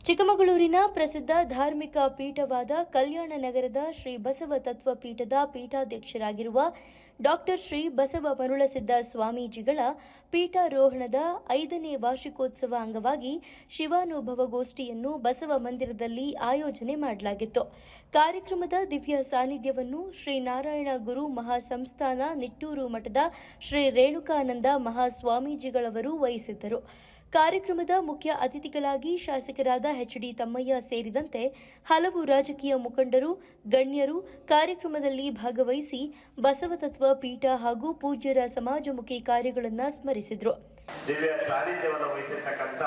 ಚಿಕ್ಕಮಗಳೂರಿನ ಪ್ರಸಿದ್ಧ ಧಾರ್ಮಿಕ ಪೀಠವಾದ ಕಲ್ಯಾಣ ನಗರದ ಶ್ರೀ ಬಸವ ತತ್ವ ಪೀಠದ ಪೀಠಾಧ್ಯಕ್ಷರಾಗಿರುವ ಡಾಕ್ಟರ್ ಶ್ರೀ ಬಸವ ಮರುಳಸಿದ್ದ ಸ್ವಾಮೀಜಿಗಳ ಪೀಠಾರೋಹಣದ 5ನೇ ವಾರ್ಷಿಕೋತ್ಸವ ಅಂಗವಾಗಿ ಶಿವಾನುಭವಗೋಷ್ಠಿಯನ್ನು ಬಸವ ಮಂದಿರದಲ್ಲಿ ಆಯೋಜನೆ ಮಾಡಲಾಗಿತ್ತು. ಕಾರ್ಯಕ್ರಮದ ದಿವ್ಯ ಸಾನ್ನಿಧ್ಯವನ್ನು ಶ್ರೀ ನಾರಾಯಣ ಗುರು ಮಹಾಸಂಸ್ಥಾನ ನಿಟ್ಟೂರು ಮಠದ ಶ್ರೀ ರೇಣುಕಾನಂದ ಮಹಾಸ್ವಾಮೀಜಿಗಳವರು ವಹಿಸಿದ್ದರು. ಕಾರ್ಯಕ್ರಮದ ಮುಖ್ಯ ಅತಿಥಿಗಳಾಗಿ ಶಾಸಕರಾದ ಎಚ್.ಡಿ. ತಮ್ಮಯ್ಯ ಸೇರಿದಂತೆ ಹಲವು ರಾಜಕೀಯ ಮುಖಂಡರು, ಗಣ್ಯರು ಕಾರ್ಯಕ್ರಮದಲ್ಲಿ ಭಾಗವಹಿಸಿ ಬಸವತತ್ವ ಪೀಠ ಹಾಗೂ ಪೂಜ್ಯರ ಸಮಾಜಮುಖಿ ಕಾರ್ಯಗಳನ್ನು ಸ್ಮರಿಸಿದರು. ದಿವ್ಯ ಸಾನ್ನಿಧ್ಯವನ್ನು ವಹಿಸಿರ್ತಕ್ಕಂಥ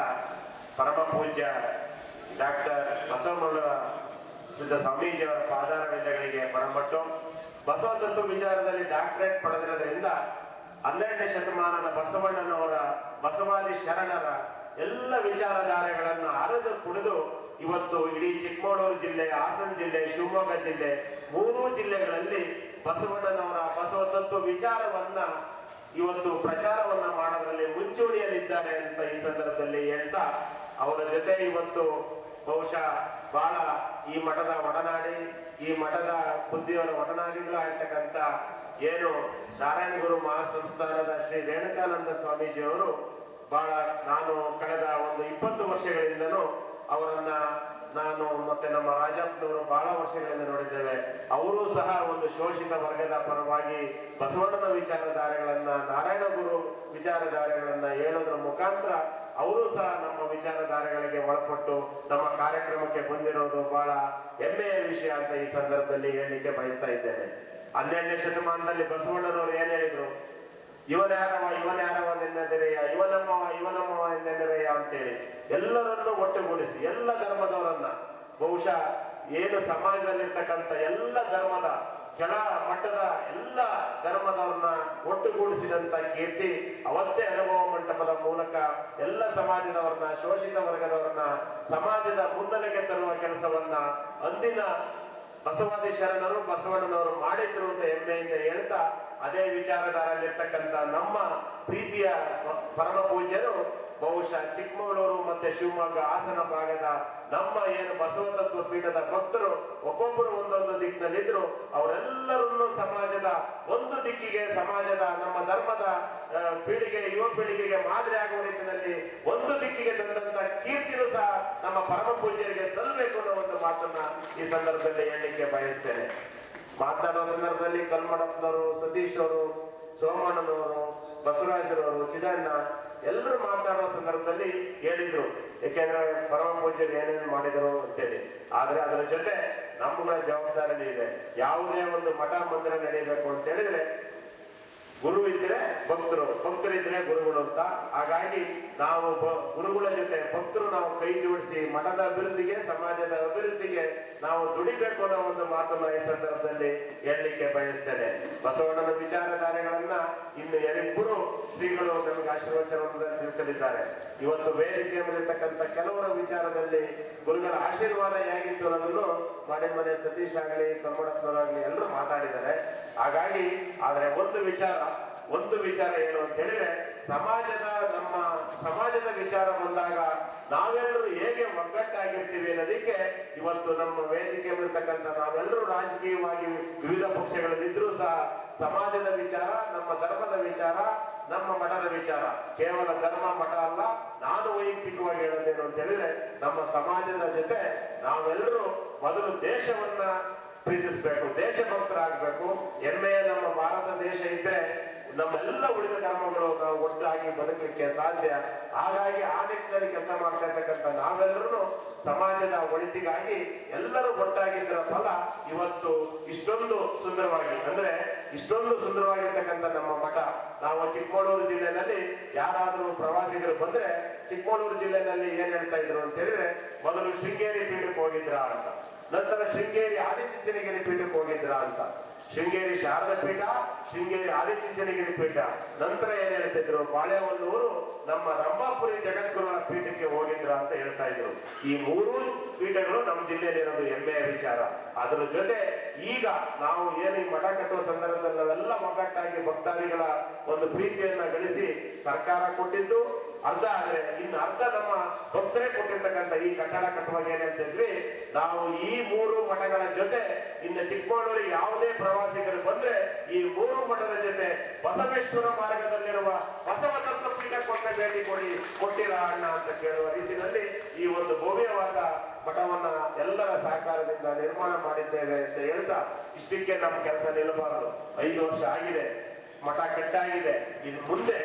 ಪರಮ ಪೂಜ್ಯ ಡಾಕ್ಟರ್ ಬಸವಮರುಳ ಸಿದ್ಧ ಸ್ವಾಮೀಜಿಯವರ ಪಾದಾರವಿಂದಗಳಿಗೆ ಪಣಮಟ್ಟು ಬಸವತತ್ವ ವಿಚಾರದಲ್ಲಿ ಡಾಕ್ಟರೇಟ್ ಪಡೆದಿರೋದ್ರಿಂದ 12ನೇ ಶತಮಾನದ ಬಸವಣ್ಣನವರ ಬಸವಾದಿ ಶರಣರ ಎಲ್ಲ ವಿಚಾರಧಾರೆಗಳನ್ನು ಅರೆದು ಕುಡಿದು ಇವತ್ತು ಇಡೀ ಚಿಕ್ಕಮಗಳೂರು ಜಿಲ್ಲೆ, ಹಾಸನ ಜಿಲ್ಲೆ, ಶಿವಮೊಗ್ಗ ಜಿಲ್ಲೆ, 3 ಜಿಲ್ಲೆಗಳಲ್ಲಿ ಬಸವಣ್ಣನವರ ಬಸವ ತತ್ವ ವಿಚಾರವನ್ನ ಇವತ್ತು ಪ್ರಚಾರವನ್ನ ಮಾಡೋದ್ರಲ್ಲಿ ಮುಂಚೂಣಿಯಲ್ಲಿದ್ದಾರೆ ಅಂತ ಈ ಸಂದರ್ಭದಲ್ಲಿ ಹೇಳ್ತಾ, ಅವರ ಜೊತೆ ಇವತ್ತು ಬಹುಶಃ ಬಹಳ ಈ ಮಠದ ಒಡನಾಡಿ, ಈ ಮಠದ ಬುದ್ಧಿಯವರ ಒಡನಾಡಿಗಳಾಗಿರ್ತಕ್ಕಂಥ ಏನು ನಾರಾಯಣ ಗುರು ಮಹಾಸಂಸ್ಥಾನದ ಶ್ರೀ ರೇಣುಕಾನಂದ ಸ್ವಾಮೀಜಿಯವರು ಬಹಳ ನಾನು ಕಳೆದ ಒಂದು 20 ವರ್ಷಗಳಿಂದನೂ ಅವರನ್ನ ನಾನು ಮತ್ತೆ ನಮ್ಮ ರಾಜಪ್ಪನವರು ಬಹಳ ವರ್ಷಗಳಿಂದ ನೋಡಿದ್ದೇವೆ. ಅವರು ಸಹ ಒಂದು ಶೋಷಿತ ವರ್ಗದ ಪರವಾಗಿ ಬಸವಣ್ಣನ ವಿಚಾರಧಾರೆಗಳನ್ನ, ನಾರಾಯಣ ಗುರು ವಿಚಾರಧಾರೆಗಳನ್ನ ಹೇಳೋದ್ರ ಮುಖಾಂತರ ಅವರು ಸಹ ನಮ್ಮ ವಿಚಾರಧಾರೆಗಳಿಗೆ ಒಳಪಟ್ಟು ನಮ್ಮ ಕಾರ್ಯಕ್ರಮಕ್ಕೆ ಬಂದಿರೋದು ಬಹಳ ಹೆಮ್ಮೆಯ ವಿಷಯ ಅಂತ ಈ ಸಂದರ್ಭದಲ್ಲಿ ಹೇಳಲಿಕ್ಕೆ ಬಯಸ್ತಾ ಇದ್ದೇನೆ. 12ನೇ ಶತಮಾನದಲ್ಲಿ ಬಸವಣ್ಣನವರು ಏನ್ ಹೇಳಿದ್ರು? ಇವನ್ಯಾರವ ನೆನ್ನೆದೆರೆಯ, ಇವನಮ್ಮವ ಎಂದೆನೆರೆಯ ಅಂತೇಳಿ ಎಲ್ಲರನ್ನು ಒಟ್ಟುಗೂಡಿಸಿ ಎಲ್ಲ ಧರ್ಮದವರನ್ನ, ಬಹುಶಃ ಏನು ಸಮಾಜದಲ್ಲಿರ್ತಕ್ಕಂಥ ಎಲ್ಲ ಧರ್ಮದ ಕೆಳ ಮಟ್ಟದ ಎಲ್ಲ ಧರ್ಮದವ್ರನ್ನ ಒಟ್ಟುಗೂಡಿಸಿದಂತ ಕೀರ್ತಿ ಅವತ್ತೇ ಅನುಭವ ಮಂಟಪದ ಮೂಲಕ ಎಲ್ಲ ಸಮಾಜದವರನ್ನ, ಶೋಷಿತ ವರ್ಗದವರನ್ನ ಸಮಾಜದ ಮುನ್ನೆಲೆಗೆ ತರುವ ಕೆಲಸವನ್ನ ಅಂದಿನ ಬಸವಾದಿ ಶರಣರು ಬಸವಣ್ಣನವರು ಮಾಡಿದ್ರು ಅಂತ ಹೆಮ್ಮೆಯಿಂದ ಹೇಳ್ತಾ, ಅದೇ ವಿಚಾರಧಾರಲ್ಲಿರ್ತಕ್ಕಂಥ ನಮ್ಮ ಪ್ರೀತಿಯ ಪರಮ ಪೂಜ್ಯರು ಬಹುಶಃ ಚಿಕ್ಕಮಗಳೂರು ಮತ್ತೆ ಶಿವಮೊಗ್ಗ, ಹಾಸನ ಭಾಗದ ನಮ್ಮ ಏನು ಬಸವ ತತ್ವ ಪೀಠದ ಭಕ್ತರು ಒಬ್ಬೊಬ್ಬರು ಒಂದೊಂದು ದಿಕ್ಕಿನಲ್ಲಿದ್ರು. ಅವರೆಲ್ಲರನ್ನು ಸಮಾಜದ ಒಂದು ದಿಕ್ಕಿಗೆ, ಸಮಾಜದ ನಮ್ಮ ಧರ್ಮದ ಪೀಳಿಗೆ, ಯುವ ಪೀಳಿಗೆಗೆ ಮಾದರಿ ಆಗುವ ನಿಟ್ಟಿನಲ್ಲಿ ಒಂದು ದಿಕ್ಕಿಗೆ ತಂದಂತ ಕೀರ್ತಿನೂ ಸಹ ನಮ್ಮ ಪರಮ ಪೂಜ್ಯರಿಗೆ ಸಲ್ಲಬೇಕು ಅನ್ನೋ ಒಂದು ಮಾತನ್ನ ಈ ಸಂದರ್ಭದಲ್ಲಿ ಹೇಳಲಿಕ್ಕೆ ಬಯಸ್ತೇನೆ. ಮಾತನಾಡುವ ಸಂದರ್ಭದಲ್ಲಿ ಕಲ್ಮಡಪ್ಪನವರು, ಸತೀಶ್ ಅವರು, ಸೋಮಣ್ಣನವರು, ಬಸವರಾಜರವರು, ಚಿದಣ್ಣ ಎಲ್ಲರೂ ಮಾತನಾಡುವ ಸಂದರ್ಭದಲ್ಲಿ ಹೇಳಿದ್ರು, ಯಾಕೆಂದ್ರೆ ಪರಮ ಪೂಜ್ಯರು ಏನೇನು ಮಾಡಿದರು ಅಂತೇಳಿ. ಆದ್ರೆ ಅದರ ಜೊತೆ ನಮ್ಮಗಳ ಜವಾಬ್ದಾರಿ ಇದೆ. ಯಾವುದೇ ಒಂದು ಮಠ ಮಂದಿರ ನಡೀಬೇಕು ಅಂತ ಹೇಳಿದ್ರೆ ಗುರು ಇದ್ರೆ ಭಕ್ತರು, ಭಕ್ತರಿದ್ರೆ ಗುರುಗಳು ಅಂತ. ಹಾಗಾಗಿ ನಾವು ಗುರುಗಳ ಜೊತೆ ಭಕ್ತರು ನಾವು ಕೈ ಜೋಡಿಸಿ ಮಠದ ಅಭಿವೃದ್ಧಿಗೆ, ಸಮಾಜದ ಅಭಿವೃದ್ಧಿಗೆ ನಾವು ದುಡಿಬೇಕು ಅನ್ನೋ ಒಂದು ಮಾತನ್ನ ಈ ಸಂದರ್ಭದಲ್ಲಿ ಹೇಳಲಿಕ್ಕೆ ಬಯಸ್ತೇನೆ. ಬಸವಣ್ಣನ ವಿಚಾರಧಾರೆಗಳನ್ನ ಇನ್ನು 2 ಶ್ರೀಗಳು ನಮಗೆ ಆಶೀರ್ವಚನವನ್ನು ತಿಳಿಸಲಿದ್ದಾರೆ. ಇವತ್ತು ವೇದಿಕೆ ಮೇಲಿರ್ತಕ್ಕಂಥ ಕೆಲವರ ವಿಚಾರದಲ್ಲಿ ಗುರುಗಳ ಆಶೀರ್ವಾದ ಹೇಗಿತ್ತು ಅನ್ನೋದನ್ನು ಮನೆ ಸತೀಶ್ ಆಗಲಿ, ಕರ್ಮಡಪ್ಪನವರಾಗಲಿ ಎಲ್ಲರೂ ಮಾತಾಡಿದ್ದಾರೆ. ಹಾಗಾಗಿ ಆದ್ರೆ ಒಂದು ವಿಚಾರ ಏನು ಅಂತ ಹೇಳಿದ್ರೆ, ನಮ್ಮ ಸಮಾಜದ ವಿಚಾರ ಬಂದಾಗ ನಾವೆಲ್ಲರೂ ಹೇಗೆ ಒಗ್ಗಟ್ಟಾಗಿರ್ತೀವಿ ಅನ್ನೋದಕ್ಕೆ ಇವತ್ತು ನಮ್ಮ ವೇದಿಕೆ ಇರ್ತಕ್ಕಂಥ ನಾವೆಲ್ಲರೂ ರಾಜಕೀಯವಾಗಿ ವಿವಿಧ ಪಕ್ಷಗಳಲ್ಲಿದ್ರೂ ಸಹ ಸಮಾಜದ ವಿಚಾರ, ನಮ್ಮ ಧರ್ಮದ ವಿಚಾರ, ನಮ್ಮ ಮಠದ ವಿಚಾರ, ಕೇವಲ ಧರ್ಮ ಮಠ ಅಲ್ಲ, ನಾನು ವೈಯಕ್ತಿಕವಾಗಿ ಹೇಳೋದೇನು ಅಂತ ಹೇಳಿದ್ರೆ, ನಮ್ಮ ಸಮಾಜದ ಜೊತೆ ನಾವೆಲ್ಲರೂ ಮೊದಲು ದೇಶವನ್ನ ಪ್ರೀತಿಸಬೇಕು, ದೇಶಭಕ್ತರಾಗಬೇಕು. ಹೆಮ್ಮೆಯ ನಮ್ಮ ಭಾರತ ದೇಶ ಇದ್ರೆ ನಮ್ಮೆಲ್ಲ ಉಳಿದ ಧರ್ಮಗಳು ನಾವು ಒಟ್ಟಾಗಿ ಬದುಕಲಿಕ್ಕೆ ಸಾಧ್ಯ. ಹಾಗಾಗಿ ಆ ನಿಟ್ಟಿನಲ್ಲಿ ಕೆಲಸ ಮಾಡ್ತಾ ಇರ್ತಕ್ಕಂಥ ನಾವೆಲ್ಲರೂ ಸಮಾಜದ ಒಳಿತಿಗಾಗಿ ಎಲ್ಲರೂ ಒಟ್ಟಾಗಿದ್ದರ ಫಲ ಇವತ್ತು ಇಷ್ಟೊಂದು ಸುಂದರವಾಗಿರ್ತಕ್ಕಂಥ ನಮ್ಮ ಮಠ. ನಾವು ಚಿಕ್ಕಮಗಳೂರು ಜಿಲ್ಲೆನಲ್ಲಿ ಯಾರಾದ್ರೂ ಪ್ರವಾಸಿಗರು ಬಂದ್ರೆ ಚಿಕ್ಕಮಗಳೂರು ಜಿಲ್ಲೆನಲ್ಲಿ ಏನ್ ಹೇಳ್ತಾ ಇದ್ರು ಅಂತ ಹೇಳಿದ್ರೆ, ಮೊದಲು ಶೃಂಗೇರಿ ಪೀಠಕ್ಕೆ ಹೋಗಿದ್ರ ಅಂತ, ನಂತರ ಶೃಂಗೇರಿ ಆದಿಚುಂಚನಗಿರಿ ಪೀಠಕ್ಕೆ ಹೋಗಿದ್ರ ಅಂತ, ಶೃಂಗೇರಿ ಶಾರದಾ ಪೀಠ, ಶೃಂಗೇರಿ ಆದಿಚುಂಚನಗಿರಿ ಪೀಠ, ನಂತರ ಏನ್ ಹೇಳ್ತಿದ್ರು, ಬಾಳೆಹೊನ್ನೂರು ನಮ್ಮ ರಂಭಾಪುರಿ ಜಗದ್ಗುರುಗಳ ಪೀಠಕ್ಕೆ ಹೋಗಿದ್ರ ಅಂತ ಹೇಳ್ತಾ ಇದ್ರು. ಈ 3 ಪೀಠಗಳು ನಮ್ಮ ಜಿಲ್ಲೆಯಲ್ಲಿ ಇರೋದು ಹೆಮ್ಮೆಯ ವಿಚಾರ. ಅದರ ಜೊತೆ ಈಗ ನಾವು ಏನು ಈ ಮಠ ಕಟ್ಟುವ ಸಂದರ್ಭದಲ್ಲಿ ನಾವೆಲ್ಲ ಒಗ್ಗಟ್ಟಾಗಿ ಭಕ್ತಾದಿಗಳ ಒಂದು ಪ್ರೀತಿಯನ್ನ ಗಳಿಸಿ ಸರ್ಕಾರ ಕೊಟ್ಟಿದ್ದು ಅರ್ಧ ಆದ್ರೆ ಇನ್ನು ಅರ್ಧ ನಮ್ಮ ಭಕ್ತರೇ ಕೊಟ್ಟಿರ್ತಕ್ಕಂಥ ಈ ಕಟ್ಟಡ ಕಟ್ಟುವಾಗ ಏನಂತ ಇದ್ವಿ, ನಾವು ಈ 3 ಮಠಗಳ ಜೊತೆ ಇನ್ನು ಚಿಕ್ಕಮಗಳೂರಿಗೆ ಯಾವುದೇ ಪ್ರವಾಸಿಗರು ಬಂದ್ರೆ ಈ 3 ಮಠದ ಜೊತೆ ಬಸವೇಶ್ವರ ಮಾರ್ಗದಲ್ಲಿರುವ ಬಸವ ತತ್ವ ಪೀಠಕ್ಕೆ ಭೇಟಿ ಕೊಟ್ಟಿರಾ ಅಣ್ಣ ಅಂತ ಕೇಳುವ ರೀತಿಯಲ್ಲಿ ಈ ಒಂದು ಭವ್ಯವಾದ ಮಠವನ್ನ ಎಲ್ಲರ ಸಹಕಾರದಿಂದ ನಿರ್ಮಾಣ ಮಾಡಿದ್ದೇವೆ ಅಂತ ಹೇಳ್ತಾ, ಇಷ್ಟಕ್ಕೆ ನಮ್ಮ ಕೆಲಸ ನಿಲ್ಲಬಾರದು. 5 ವರ್ಷ ಆಗಿದೆ, ಮಠ ಕಟ್ಟಾಗಿದೆ. ಇದು ಮುಂದೆ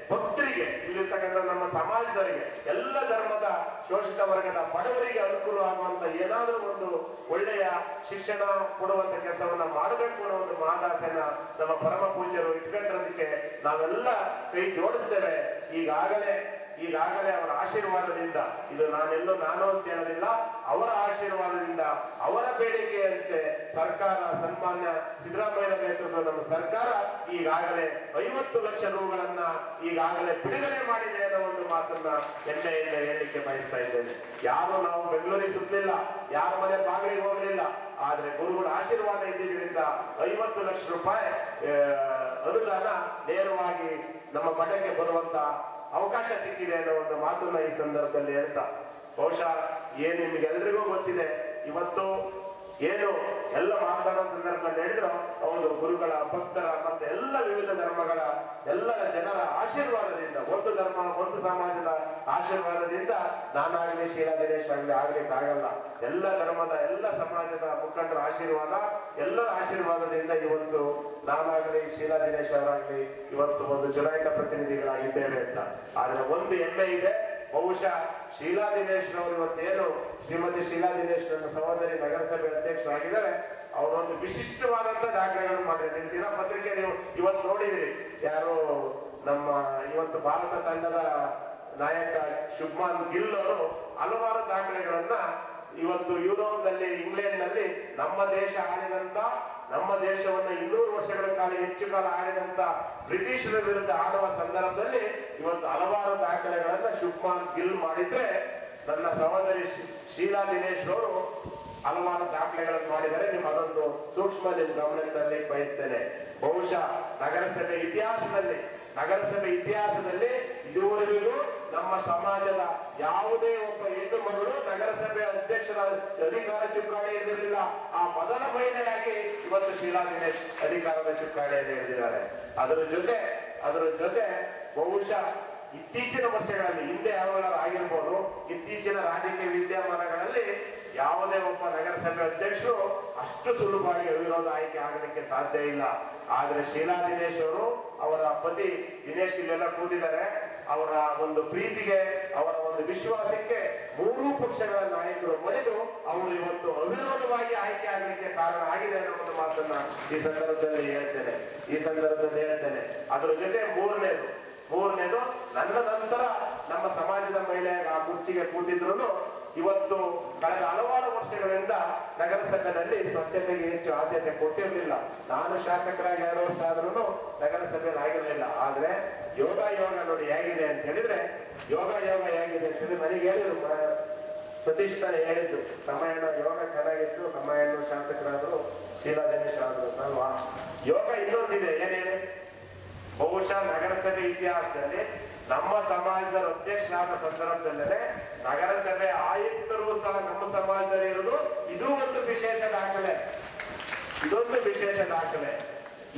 ಭಕ್ತರಿಗೆ, ಇಲ್ಲಿರ್ತಕ್ಕಂಥ ನಮ್ಮ ಸಮಾಜದವರಿಗೆ, ಎಲ್ಲ ಧರ್ಮದ ಶೋಷಿತ ವರ್ಗದ ಬಡವರಿಗೆ ಅನುಕೂಲ ಆಗುವಂತ ಏನಾದರೂ ಒಂದು ಒಳ್ಳೆಯ ಶಿಕ್ಷಣ ಕೊಡುವಂತ ಕೆಲಸವನ್ನ ಮಾಡಬೇಕು ಅನ್ನೋ ಒಂದು ಮಹಾದಾಸೆನ ನಮ್ಮ ಪರಮ ಪೂಜ್ಯರು ಇಟ್ಕೊಂಡಿರೋದಕ್ಕೆ ನಾವೆಲ್ಲ ಕೈ ಜೋಡಿಸ್ತೇವೆ. ಈಗಾಗಲೇ ಅವರ ಆಶೀರ್ವಾದದಿಂದ, ಇದು ನಾನು ಅಂತ ಹೇಳೋದಿಲ್ಲ, ಅವರ ಆಶೀರ್ವಾದದಿಂದ, ಅವರ ಬೇಡಿಕೆಯಂತೆ ಸರ್ಕಾರ, ಸನ್ಮಾನ್ಯ ಸಿದ್ದರಾಮಯ್ಯ ನೇತೃತ್ವದ ನಮ್ಮ ಸರ್ಕಾರ ಈಗಾಗಲೇ 50 ಲಕ್ಷ ರೂಗಳನ್ನ ಈಗಾಗಲೇ ಬಿಡುಗಡೆ ಮಾಡಿದೆ ಅನ್ನೋ ಒಂದು ಮಾತನ್ನ ಹೆಮ್ಮೆಯಿಂದ ಹೇಳಲಿಕ್ಕೆ ಬಯಸ್ತಾ ಇದ್ದೇನೆ. ನಾವು ಬೆಂಗಳೂರಿಗೆ ಸುತ್ತಲಿಲ್ಲ, ಯಾರ ಮನೆ ಬಾಗಿಲಿಗೆ ಹೋಗಲಿಲ್ಲ, ಆದ್ರೆ ಗುರುಗಳ ಆಶೀರ್ವಾದ ಇದ್ದಿದ್ದರಿಂದ 50 ಲಕ್ಷ ರೂಪಾಯಿ ಅನುದಾನ ನೇರವಾಗಿ ನಮ್ಮ ಮಠಕ್ಕೆ ಬರುವಂತ ಅವಕಾಶ ಸಿಕ್ಕಿದೆ ಅನ್ನೋ ಒಂದು ಮಾತನ್ನ ಈ ಸಂದರ್ಭದಲ್ಲಿ ಹೇಳ್ತಾ, ಬಹುಶಃ ನಿಮ್ಗೆಲ್ರಿಗೂ ಗೊತ್ತಿದೆ, ಇವತ್ತು ಏನು ಎಲ್ಲ ಮಾತನಾಡೋ ಸಂದರ್ಭದಲ್ಲಿ ಹೇಳಿದ್ರು, ಹೌದು, ಗುರುಗಳ, ಭಕ್ತರ ಮತ್ತೆ ಎಲ್ಲ ವಿವಿಧ ಧರ್ಮಗಳ ಎಲ್ಲ ಜನರ ಆಶೀರ್ವಾದದಿಂದ, ಒಂದು ಧರ್ಮ ಒಂದು ಸಮಾಜದ ಆಶೀರ್ವಾದದಿಂದ ನಾನಾಗಲಿ ಶೀಲಾ ದಿನೇಶ್ ಆಗಲಿ ಆಗ್ಲಿಕ್ಕಾಗಲ್ಲ. ಎಲ್ಲ ಧರ್ಮದ ಎಲ್ಲ ಸಮಾಜದ ಮುಖಂಡರ ಆಶೀರ್ವಾದ, ಎಲ್ಲರ ಆಶೀರ್ವಾದದಿಂದ ಇವತ್ತು ನಾನಾಗಲಿ ಶೀಲಾ ದಿನೇಶ್ ಅವರಾಗ್ಲಿ ಇವತ್ತು ಒಂದು ಚುನಾಯಿತ ಪ್ರತಿನಿಧಿಗಳಾಗಿದ್ದೇವೆ ಅಂತ. ಆದ್ರೆ ಒಂದು ಹೆಮ್ಮೆ ಇದೆ, ಬಹುಶಃ ಶೀಲಾ ದಿನೇಶ್ ಅವರು ಇವತ್ತೇನು ಶ್ರೀಮತಿ ಶೀಲಾ ದಿನೇಶ್ ನನ್ನ ಸಹೋದರಿ ನಗರಸಭೆ ಅಧ್ಯಕ್ಷರಾಗಿದ್ದಾರೆ, ಅವರೊಂದು ವಿಶಿಷ್ಟವಾದಂತ ದಾಖಲೆಗಳನ್ನು ಮಾಡಿದ್ದಾರೆ. ನಿಮ್ಮ ದಿನಪತ್ರಿಕೆ ನೀವು ಇವತ್ತು ನೋಡಿದಿರಿ, ಯಾರು ನಮ್ಮ ಇವತ್ತು ಭಾರತ ತಂಡದ ನಾಯಕ ಶುಭ್ಮಾನ್ ಗಿಲ್ ಅವರು ಹಲವಾರು ದಾಖಲೆಗಳನ್ನ ಇವತ್ತು ಯುರೋಪ್ನಲ್ಲಿ, ಇಂಗ್ಲೆಂಡ್ ನಲ್ಲಿ ನಮ್ಮ ದೇಶ ಆಳಿದಂತ, ನಮ್ಮ ದೇಶವನ್ನ 200 ವರ್ಷಗಳ ಕಾಲ ಹೆಚ್ಚು ಕಾಲ ಆಳಿದಂತ ಬ್ರಿಟಿಷರ ವಿರುದ್ಧ ಆಡುವ ಸಂದರ್ಭದಲ್ಲಿ ಇವತ್ತು ಹಲವಾರು ದಾಖಲೆಗಳನ್ನ ಶುಭ್ಮಾನ್ ಗಿಲ್ ಮಾಡಿದ್ರೆ, ನನ್ನ ಸಹೋದರಿ ಶೀಲಾ ದಿನೇಶ್ ಅವರು ಹಲವಾರು ದಾಖಲೆಗಳನ್ನು ಮಾಡಿದರೆ ನೀವು ಅದೊಂದು ಸೂಕ್ಷ್ಮ ನಿಮ್ಮ ಗಮನದಲ್ಲಿ ಬಯಸ್ತೇನೆ. ಬಹುಶಃ ನಗರಸಭೆ ಇತಿಹಾಸದಲ್ಲಿ ಇದುವರೆಗೂ ನಮ್ಮ ಸಮಾಜದ ಯಾವುದೇ ಒಬ್ಬ ಹೆಣ್ಣು ಮಗಳು ನಗರಸಭೆ ಅಧ್ಯಕ್ಷರ ಅಧಿಕಾರ ಚುಕ್ಕಾಣಿ ಇರಲಿಲ್ಲ. ಆ ಮೊದಲ ಮಹಿಳೆಯಾಗಿ ಇವತ್ತು ಶೀಲಾ ದಿನೇಶ್ ಅಧಿಕಾರದ ಚುಕ್ಕಾಣಿಯಲ್ಲಿ ಇರಿದ್ದಾರೆ. ಅದರ ಜೊತೆ ಬಹುಶಃ ಇತ್ತೀಚಿನ ವರ್ಷಗಳಲ್ಲಿ, ಹಿಂದೆ ಯಾವಾಗ ಆಗಿರ್ಬೋದು, ಇತ್ತೀಚಿನ ರಾಜಕೀಯ ವಿದ್ಯಮಾನಗಳಲ್ಲಿ ಯಾವುದೇ ಒಬ್ಬ ನಗರಸಭೆ ಅಧ್ಯಕ್ಷರು ಅಷ್ಟು ಸುಲಭವಾಗಿ ಅವಿರೋಧ ಆಯ್ಕೆ ಆಗಲಿಕ್ಕೆ ಸಾಧ್ಯ ಇಲ್ಲ. ಆದ್ರೆ ಶೀಲಾ ದಿನೇಶ್ ಅವರು, ಅವರ ಪತಿ ದಿನೇಶ್ ಇಲ್ಲೆಲ್ಲ ಕೂತಿದ್ದಾರೆ, ಅವರ ಒಂದು ಪ್ರೀತಿಗೆ, ಅವರ ಒಂದು ವಿಶ್ವಾಸಕ್ಕೆ 3 ಪಕ್ಷಗಳ ನಾಯಕರು ಮರೆತು ಅವರು ಇವತ್ತು ಅವಿರೋಧವಾಗಿ ಆಯ್ಕೆ ಆಗಲಿಕ್ಕೆ ಕಾರಣ ಆಗಿದೆ ಅನ್ನೋ ಒಂದು ಮಾತನ್ನ ಈ ಸಂದರ್ಭದಲ್ಲಿ ಹೇಳ್ತೇನೆ. ಅದರ ಜೊತೆ ಮೂರನೇದು ನನ್ನ ನಂತರ ನಮ್ಮ ಸಮಾಜದ ಮಹಿಳೆ ಆ ಕುರ್ಚಿಗೆ ಕೂತಿದ್ರು ಇವತ್ತು ಕಳೆದ ಹಲವಾರು ವರ್ಷಗಳಿಂದ ನಗರಸಭೆಯಲ್ಲಿ ಸ್ವಚ್ಛತೆಗೆ ಹೆಚ್ಚು ಆದ್ಯತೆ ಕೊಟ್ಟಿರಲಿಲ್ಲ. ನಾನು ಶಾಸಕರಾಗಿ 2 ವರ್ಷ ಆದ್ರೂ ನಗರಸಭೆಯಲ್ಲಿ ಆಗಿರಲಿಲ್ಲ. ಆದ್ರೆ ಯೋಗ ನೋಡಿ ಹೇಗಿದೆ ಅಂತ ಹೇಳಿದ್ರೆ, ಯೋಗ ಹೇಗಿದೆ ಅಂತ ನನಗೆ ಹೇಳಿದ್ರು, ಸತೀಶ್ ತಾನೇ ಹೇಳಿದ್ದು, ತಮ್ಮಯ್ಯಣ್ಣ ಯೋಗ ಚೆನ್ನಾಗಿತ್ತು, ತಮ್ಮಯ್ಯಣ್ಣ ಶಾಸಕರಾದ್ರು, ಶೀಲಾ ದಿನೇಶ್ ಆದ್ರು ಅಲ್ವಾ. ಯೋಗ ಇನ್ನೊಂದಿದೆ, ಏನೇನು, ಬಹುಶಃ ನಗರಸಭೆ ಇತಿಹಾಸದಲ್ಲಿ ನಮ್ಮ ಸಮಾಜದ ಅಧ್ಯಕ್ಷರಾದ ಸಂದರ್ಭದಲ್ಲೇ ನಗರಸಭೆ ಆಯುಕ್ತರು ಸಹ ನಮ್ಮ ಸಮಾಜದಲ್ಲಿ ಇರುವುದು ಇದೊಂದು ವಿಶೇಷ ದಾಖಲೆ.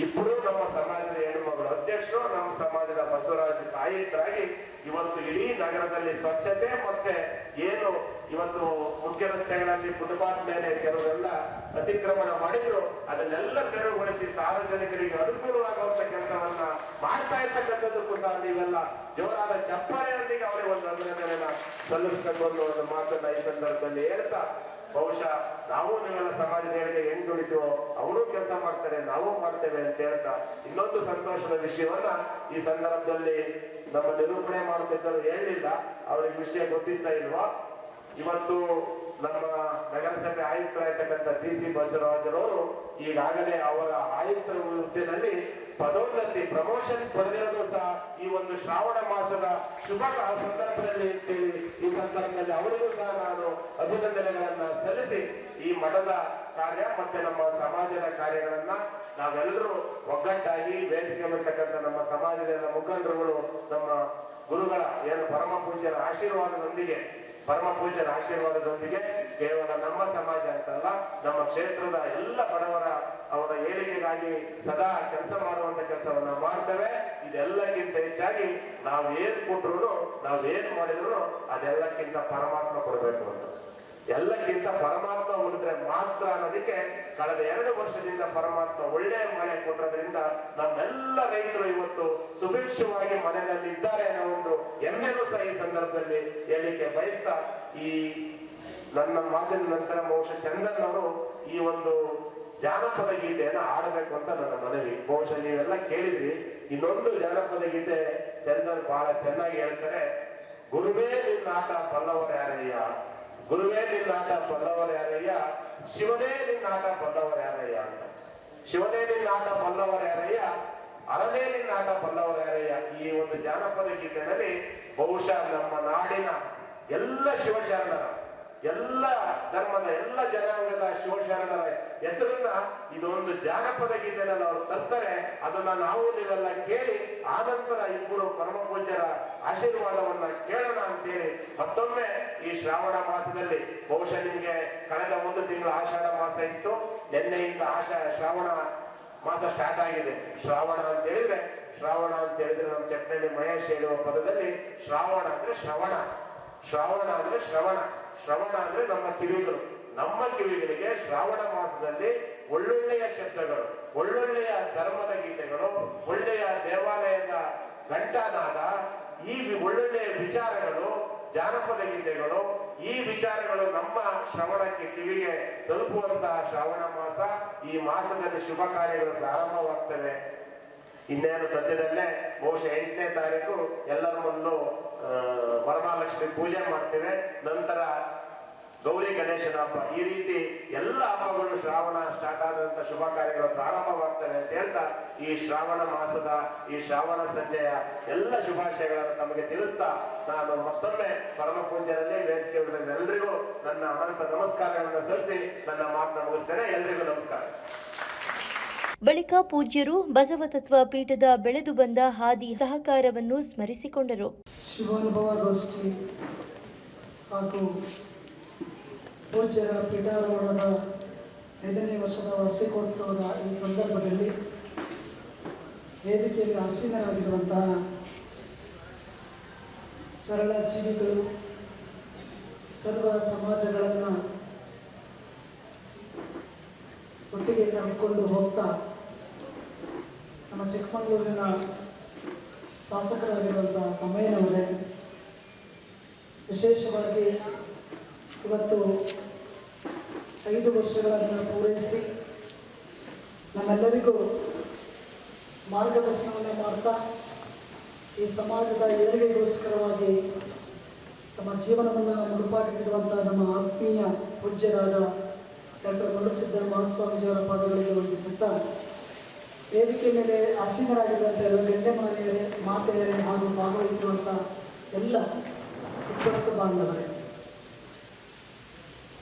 ಇಬ್ಬರು ನಮ್ಮ ಸಮಾಜದ ಹೆಣ್ಣುಮಗಳು ಅಧ್ಯಕ್ಷರು, ನಮ್ಮ ಸಮಾಜದ ಬಸವರಾಜ್ ಆಯುಕ್ತರಾಗಿ ಇವತ್ತು ಇಡೀ ನಗರದಲ್ಲಿ ಸ್ವಚ್ಛತೆ ಮತ್ತೆ ಏನು ಇವತ್ತು ಮುಖ್ಯ ರಸ್ತೆಗಳಲ್ಲಿ ಫುಟ್ಪಾತ್ ಮೇಲೆ ಕೆಲವೆಲ್ಲ ಅತಿಕ್ರಮಣ ಮಾಡಿದ್ರು ಅದನ್ನೆಲ್ಲ ತೆರವುಗೊಳಿಸಿ ಸಾರ್ವಜನಿಕರಿಗೆ ಅನುಕೂಲವಾಗುವಂತ ಕೆಲಸವನ್ನ ಮಾಡ್ತಾ ಇರ್ತಕ್ಕಂಥದ್ದಕ್ಕೂ ಸಹ ನೀವೆಲ್ಲ ಜೋರಾದ ಚಪ್ಪಾಳೆಯೊಂದಿಗೆ ಅವರಿಗೆ ಒಂದು ಅಭಿನಂದನೆಯನ್ನ ಸಲ್ಲಿಸಬೇಕು ಅನ್ನೋ ಒಂದು ಮಾತನ್ನ ಈ ಸಂದರ್ಭದಲ್ಲಿ ಹೇಳ್ತಾ, ಬಹುಶಃ ನಾವು ನೀವೆಲ್ಲ ಸಮಾಜದವರಿಗೆ ಹೆಂಗ್ ದುಡಿತೀವೋ ಅವರು ಕೆಲಸ ಮಾಡ್ತಾರೆ, ನಾವು ಮಾಡ್ತೇವೆ ಅಂತ ಹೇಳ್ತಾ, ಇನ್ನೊಂದು ಸಂತೋಷದ ವಿಷಯವನ್ನ ಈ ಸಂದರ್ಭದಲ್ಲಿ ನಮ್ಮ ನಿರೂಪಣೆ ಮಾಡುತ್ತಿದ್ದರು ಹೇಳಲಿಲ್ಲ, ಅವ್ರಿಗೆ ವಿಷಯ ಗೊತ್ತಿತ್ತ ಇಲ್ವಾ. ಇವತ್ತು ನಮ್ಮ ನಗರಸಭೆ ಆಯುಕ್ತರಾಗಿರ್ತಕ್ಕಂಥ DC ಬಸವರಾಜರವರು ಈಗಾಗಲೇ ಅವರ ಆಯುಕ್ತರ ಹುದ್ದೆಯಲ್ಲಿ ಪದೋನ್ನತಿ ಪ್ರಮೋಷನ್ ಪಡೆದಿರೋದು ಸಹ ಈ ಒಂದು ಶ್ರಾವಣ ಮಾಸದ ಶುಭ ಸಂದರ್ಭದಲ್ಲಿ ಅಂತೇಳಿ ಈ ಸಂದರ್ಭದಲ್ಲಿ ಅವರಿಗೂ ಸಹ ನಾನು ಅಭಿನಂದನೆಗಳನ್ನ ಸಲ್ಲಿಸಿ ಈ ಮಠದ ಕಾರ್ಯ ಮತ್ತೆ ನಮ್ಮ ಸಮಾಜದ ಕಾರ್ಯಗಳನ್ನ ನಾವೆಲ್ಲರೂ ಒಗ್ಗಟ್ಟಾಗಿ ವೇದಿಕೆ ಬರ್ತಕ್ಕಂಥ ನಮ್ಮ ಸಮಾಜದ ಎಲ್ಲ ಮುಖಂಡರುಗಳು ನಮ್ಮ ಗುರುಗಳ ಏನು ಪರಮ ಪೂಜ್ಯರ ಆಶೀರ್ವಾದದೊಂದಿಗೆ ಕೇವಲ ನಮ್ಮ ಸಮಾಜ ಅಂತಲ್ಲ ನಮ್ಮ ಕ್ಷೇತ್ರದ ಎಲ್ಲ ಬಡವರ ಅವರ ಏಳಿಗೆಗಾಗಿ ಸದಾ ಕೆಲಸ ಮಾಡುವಂತ ಕೆಲಸವನ್ನ ಮಾಡ್ತೇವೆ. ಇದೆಲ್ಲಕ್ಕಿಂತ ಹೆಚ್ಚಾಗಿ ನಾವೇನ್ ಕೊಟ್ರು ನಾವೇನ್ ಮಾಡಿದ್ರು ಅದೆಲ್ಲಕ್ಕಿಂತ ಪರಮಾತ್ಮ ಕೊಡಬೇಕು ಅಂತ, ಎಲ್ಲಕ್ಕಿಂತ ಪರಮಾತ್ಮ ಉಳಿದ್ರೆ ಮಾತ್ರ ಅನ್ನೋದಕ್ಕೆ ಕಳೆದ 2 ವರ್ಷದಿಂದ ಪರಮಾತ್ಮ ಒಳ್ಳೆಯ ಮಳೆ ಕೊಟ್ಟದ್ರಿಂದ ನಮ್ಮೆಲ್ಲ ರೈತರು ಇವತ್ತು ಸುಭಿಕ್ಷವಾಗಿ ಮನೆಯಲ್ಲಿ ಇದ್ದಾರೆ ಅನ್ನೋ ಒಂದು ಹೆಮ್ಮೆನೂ ಸಹ ಈ ಸಂದರ್ಭದಲ್ಲಿ ಹೇಳಿಕೆ ಬಯಸ್ತಾ ಈ ನನ್ನ ಮಾತಿನ ನಂತರ ಬಹುಶಃ ಚಂದನ್ ಅವರು ಈ ಒಂದು ಜಾನಪದ ಗೀತೆಯನ್ನ ಆಡಬೇಕು ಅಂತ ನನ್ನ ಮನವಿ. ಬಹುಶಃ ನೀವೆಲ್ಲ ಕೇಳಿದ್ರಿ. ಇನ್ನೊಂದು ಜಾನಪದ ಗೀತೆ ಚಂದನ್ ಬಹಳ ಚೆನ್ನಾಗಿ ಹೇಳ್ತಾರೆ. ಗುರುವೇ ನಿನ್ನಾಟ ಬಲ್ಲವರ ಯಾರಯ್ಯ, ಗುರುವೇ ನಿನ್ನಾಟ ಬಲ್ಲವರ ಯಾರಯ್ಯ, ಶಿವನೇ ನಿನ್ನಾಟ ಬಲ್ಲವರ ಯಾರಯ್ಯ ಅಂತ. ಶಿವನೇ ನಿನ್ನಾಟ ಬಲ್ಲವರ ಯಾರಯ್ಯ, ಅರನೇ ನಿನ್ನಾಟ ಬಲ್ಲವರ ಯಾರಯ್ಯ. ಈ ಒಂದು ಜಾನಪದ ಗೀತೆನಲ್ಲಿ ಬಹುಶಃ ನಮ್ಮ ನಾಡಿನ ಎಲ್ಲ ಶಿವಶರಣರ, ಎಲ್ಲ ಧರ್ಮದ, ಎಲ್ಲ ಜನಾಂಗದ ಶಿವಶರಣರ ಹೆಸರನ್ನ ಇದೊಂದು ಜಾನಪದ ಗೀತೆನಲ್ಲಿ ಅವರು ತರ್ತಾರೆ. ಅದನ್ನ ನಾವು ನೀವೆಲ್ಲ ಕೇಳಿ ಆನಂತರ ಇಬ್ಬರು ಪರಮ ಪೂಜ್ಯರ ಆಶೀರ್ವಾದವನ್ನ ಕೇಳೋಣ ಅಂತೇಳಿ ಮತ್ತೊಮ್ಮೆ ಈ ಶ್ರಾವಣ ಮಾಸದಲ್ಲಿ ಬಹುಶಃ ನಿಮ್ಗೆ ಕಳೆದ 1 ತಿಂಗಳು ಆಷಾಢ ಮಾಸ ಇತ್ತು. ನಿನ್ನೆಯಿಂದ ಶ್ರಾವಣ ಮಾಸ ಸ್ಟಾರ್ಟ್ ಆಗಿದೆ. ಶ್ರಾವಣ ಅಂತ ಹೇಳಿದ್ರೆ ನಮ್ಮ ಚಟ್ನಲ್ಲಿ ಮಹೇಶ್ ಹೇಳುವ ಪದದಲ್ಲಿ ಶ್ರಾವಣ ಅಂದ್ರೆ ಶ್ರವಣ, ಶ್ರಾವಣ ಅಂದ್ರೆ ಶ್ರವಣ ಅಂದ್ರೆ ನಮ್ಮ ಕಿವಿಗಳು. ನಮ್ಮ ಕಿವಿಗಳಿಗೆ ಶ್ರಾವಣ ಮಾಸದಲ್ಲಿ ಒಳ್ಳೊಳ್ಳೆಯ ಶಬ್ದಗಳು, ಒಳ್ಳೊಳ್ಳೆಯ ಧರ್ಮದ ಗೀತೆಗಳು, ಒಳ್ಳೆಯ ದೇವಾಲಯದ ಘಂಟಾನಾದ, ಈ ಒಳ್ಳೊಳ್ಳೆಯ ವಿಚಾರಗಳು, ಜಾನಪದ ಗೀತೆಗಳು, ಈ ವಿಚಾರಗಳು ನಮ್ಮ ಶ್ರವಣಕ್ಕೆ ಕಿವಿಗೆ ತಲುಪುವಂತಹ ಶ್ರಾವಣ ಮಾಸ. ಈ ಮಾಸದಲ್ಲಿ ಶುಭ ಕಾರ್ಯಗಳು ಪ್ರಾರಂಭವಾಗ್ತವೆ. ಇನ್ನೇನು ಸದ್ಯದಲ್ಲೇ ಬಹುಶಃ 8ನೇ ತಾರೀಕು ಎಲ್ಲರ ಮೊದಲು ವರಮಹಾಲಕ್ಷ್ಮಿ ಪೂಜೆ ಮಾಡ್ತೇವೆ. ನಂತರ ಗೌರಿ ಗಣೇಶನ ಹಬ್ಬ, ಈ ರೀತಿ ಎಲ್ಲ ಹಬ್ಬಗಳು ಶ್ರಾವಣ ಸ್ಟಾರ್ಟ್ ಆದಂತ ಶುಭ ಕಾರ್ಯಗಳು ಪ್ರಾರಂಭವಾಗ್ತವೆ ಅಂತ ಹೇಳ್ತಾ ಈ ಶ್ರಾವಣ ಮಾಸದ ಈ ಶ್ರಾವಣ ಸಂಜೆಯ ಎಲ್ಲ ಶುಭಾಶಯಗಳನ್ನು ತಮಗೆ ತಿಳಿಸ್ತಾ ನಾನು ಮತ್ತೊಮ್ಮೆ ಪರಮ ಪೂಜ್ಯರಲ್ಲಿ ವೇದಿಕೆ ಎಲ್ಲರಿಗೂ ನನ್ನ ಅನಂತ ನಮಸ್ಕಾರಗಳನ್ನು ಸಲ್ಲಿಸಿ ನನ್ನ ಮಾತನ್ನು ಮುಗಿಸ್ತೇನೆ. ಎಲ್ರಿಗೂ ನಮಸ್ಕಾರ. ಬಳಿಕ ಪೂಜ್ಯರು ಬಸವತತ್ವ ಪೀಠದ ಬೆಳೆದು ಬಂದ ಹಾದಿ ಸಹಕಾರವನ್ನು ಸ್ಮರಿಸಿಕೊಂಡರು. ಶಿವಾನುಭವ ಗೋಷ್ಠಿ ಹಾಗೂ ಪೂಜ್ಯರ ಪೀಠಾರೋಹಣದ 5ನೇ ವರ್ಷದ ವಾರ್ಷಿಕೋತ್ಸವದ ಈ ಸಂದರ್ಭದಲ್ಲಿ ವೇದಿಕೆಯಲ್ಲಿ ಆಸೀನರಾಗಿರುವಂತಹ ಸರಳ ಜೀವಿಗಳು, ಸರ್ವ ಸಮಾಜಗಳನ್ನು ಒಟ್ಟಿಗೆ ಕರೆದುಕೊಂಡು ಹೋಗ್ತಾ ನಮ್ಮ ಚಿಕ್ಕಮಗಳೂರಿನ ಶಾಸಕರಾಗಿರುವಂಥ ತಮ್ಮಯ್ಯನವರೇ, ವಿಶೇಷವಾಗಿ ಇವತ್ತು 5 ವರ್ಷಗಳನ್ನು ಪೂರೈಸಿ ನಮ್ಮೆಲ್ಲರಿಗೂ ಮಾರ್ಗದರ್ಶನವನ್ನು ಮಾಡ್ತಾ ಈ ಸಮಾಜದ ಏಳಿಗೆಗೋಸ್ಕರವಾಗಿ ತಮ್ಮ ಜೀವನವನ್ನು ಮುಡುಪಾಗಿಟ್ಟಿರುವಂಥ ನಮ್ಮ ಆತ್ಮೀಯ ಪೂಜ್ಯರಾದ ಡಾಕ್ಟರ್ ಮರುಸಿದ್ಧ ಮಹಾಸ್ವಾಮೀಜಿಯವರ ಪಾದಗಳಿಗೆ ವಂದಿಸುತ್ತಾ ವೇದಿಕೆ ಮೇಲೆ ಆಸೀನರಾಗಿರುವಂಥ ಎಲ್ಲ ಗಣ್ಯ ಮಾತೆಯರೇ ಹಾಗೂ ಭಾಗವಹಿಸಿರುವಂಥ ಎಲ್ಲ ಸಿದ್ಧಾರ್ಥ ಬಾಂಧವರೇ,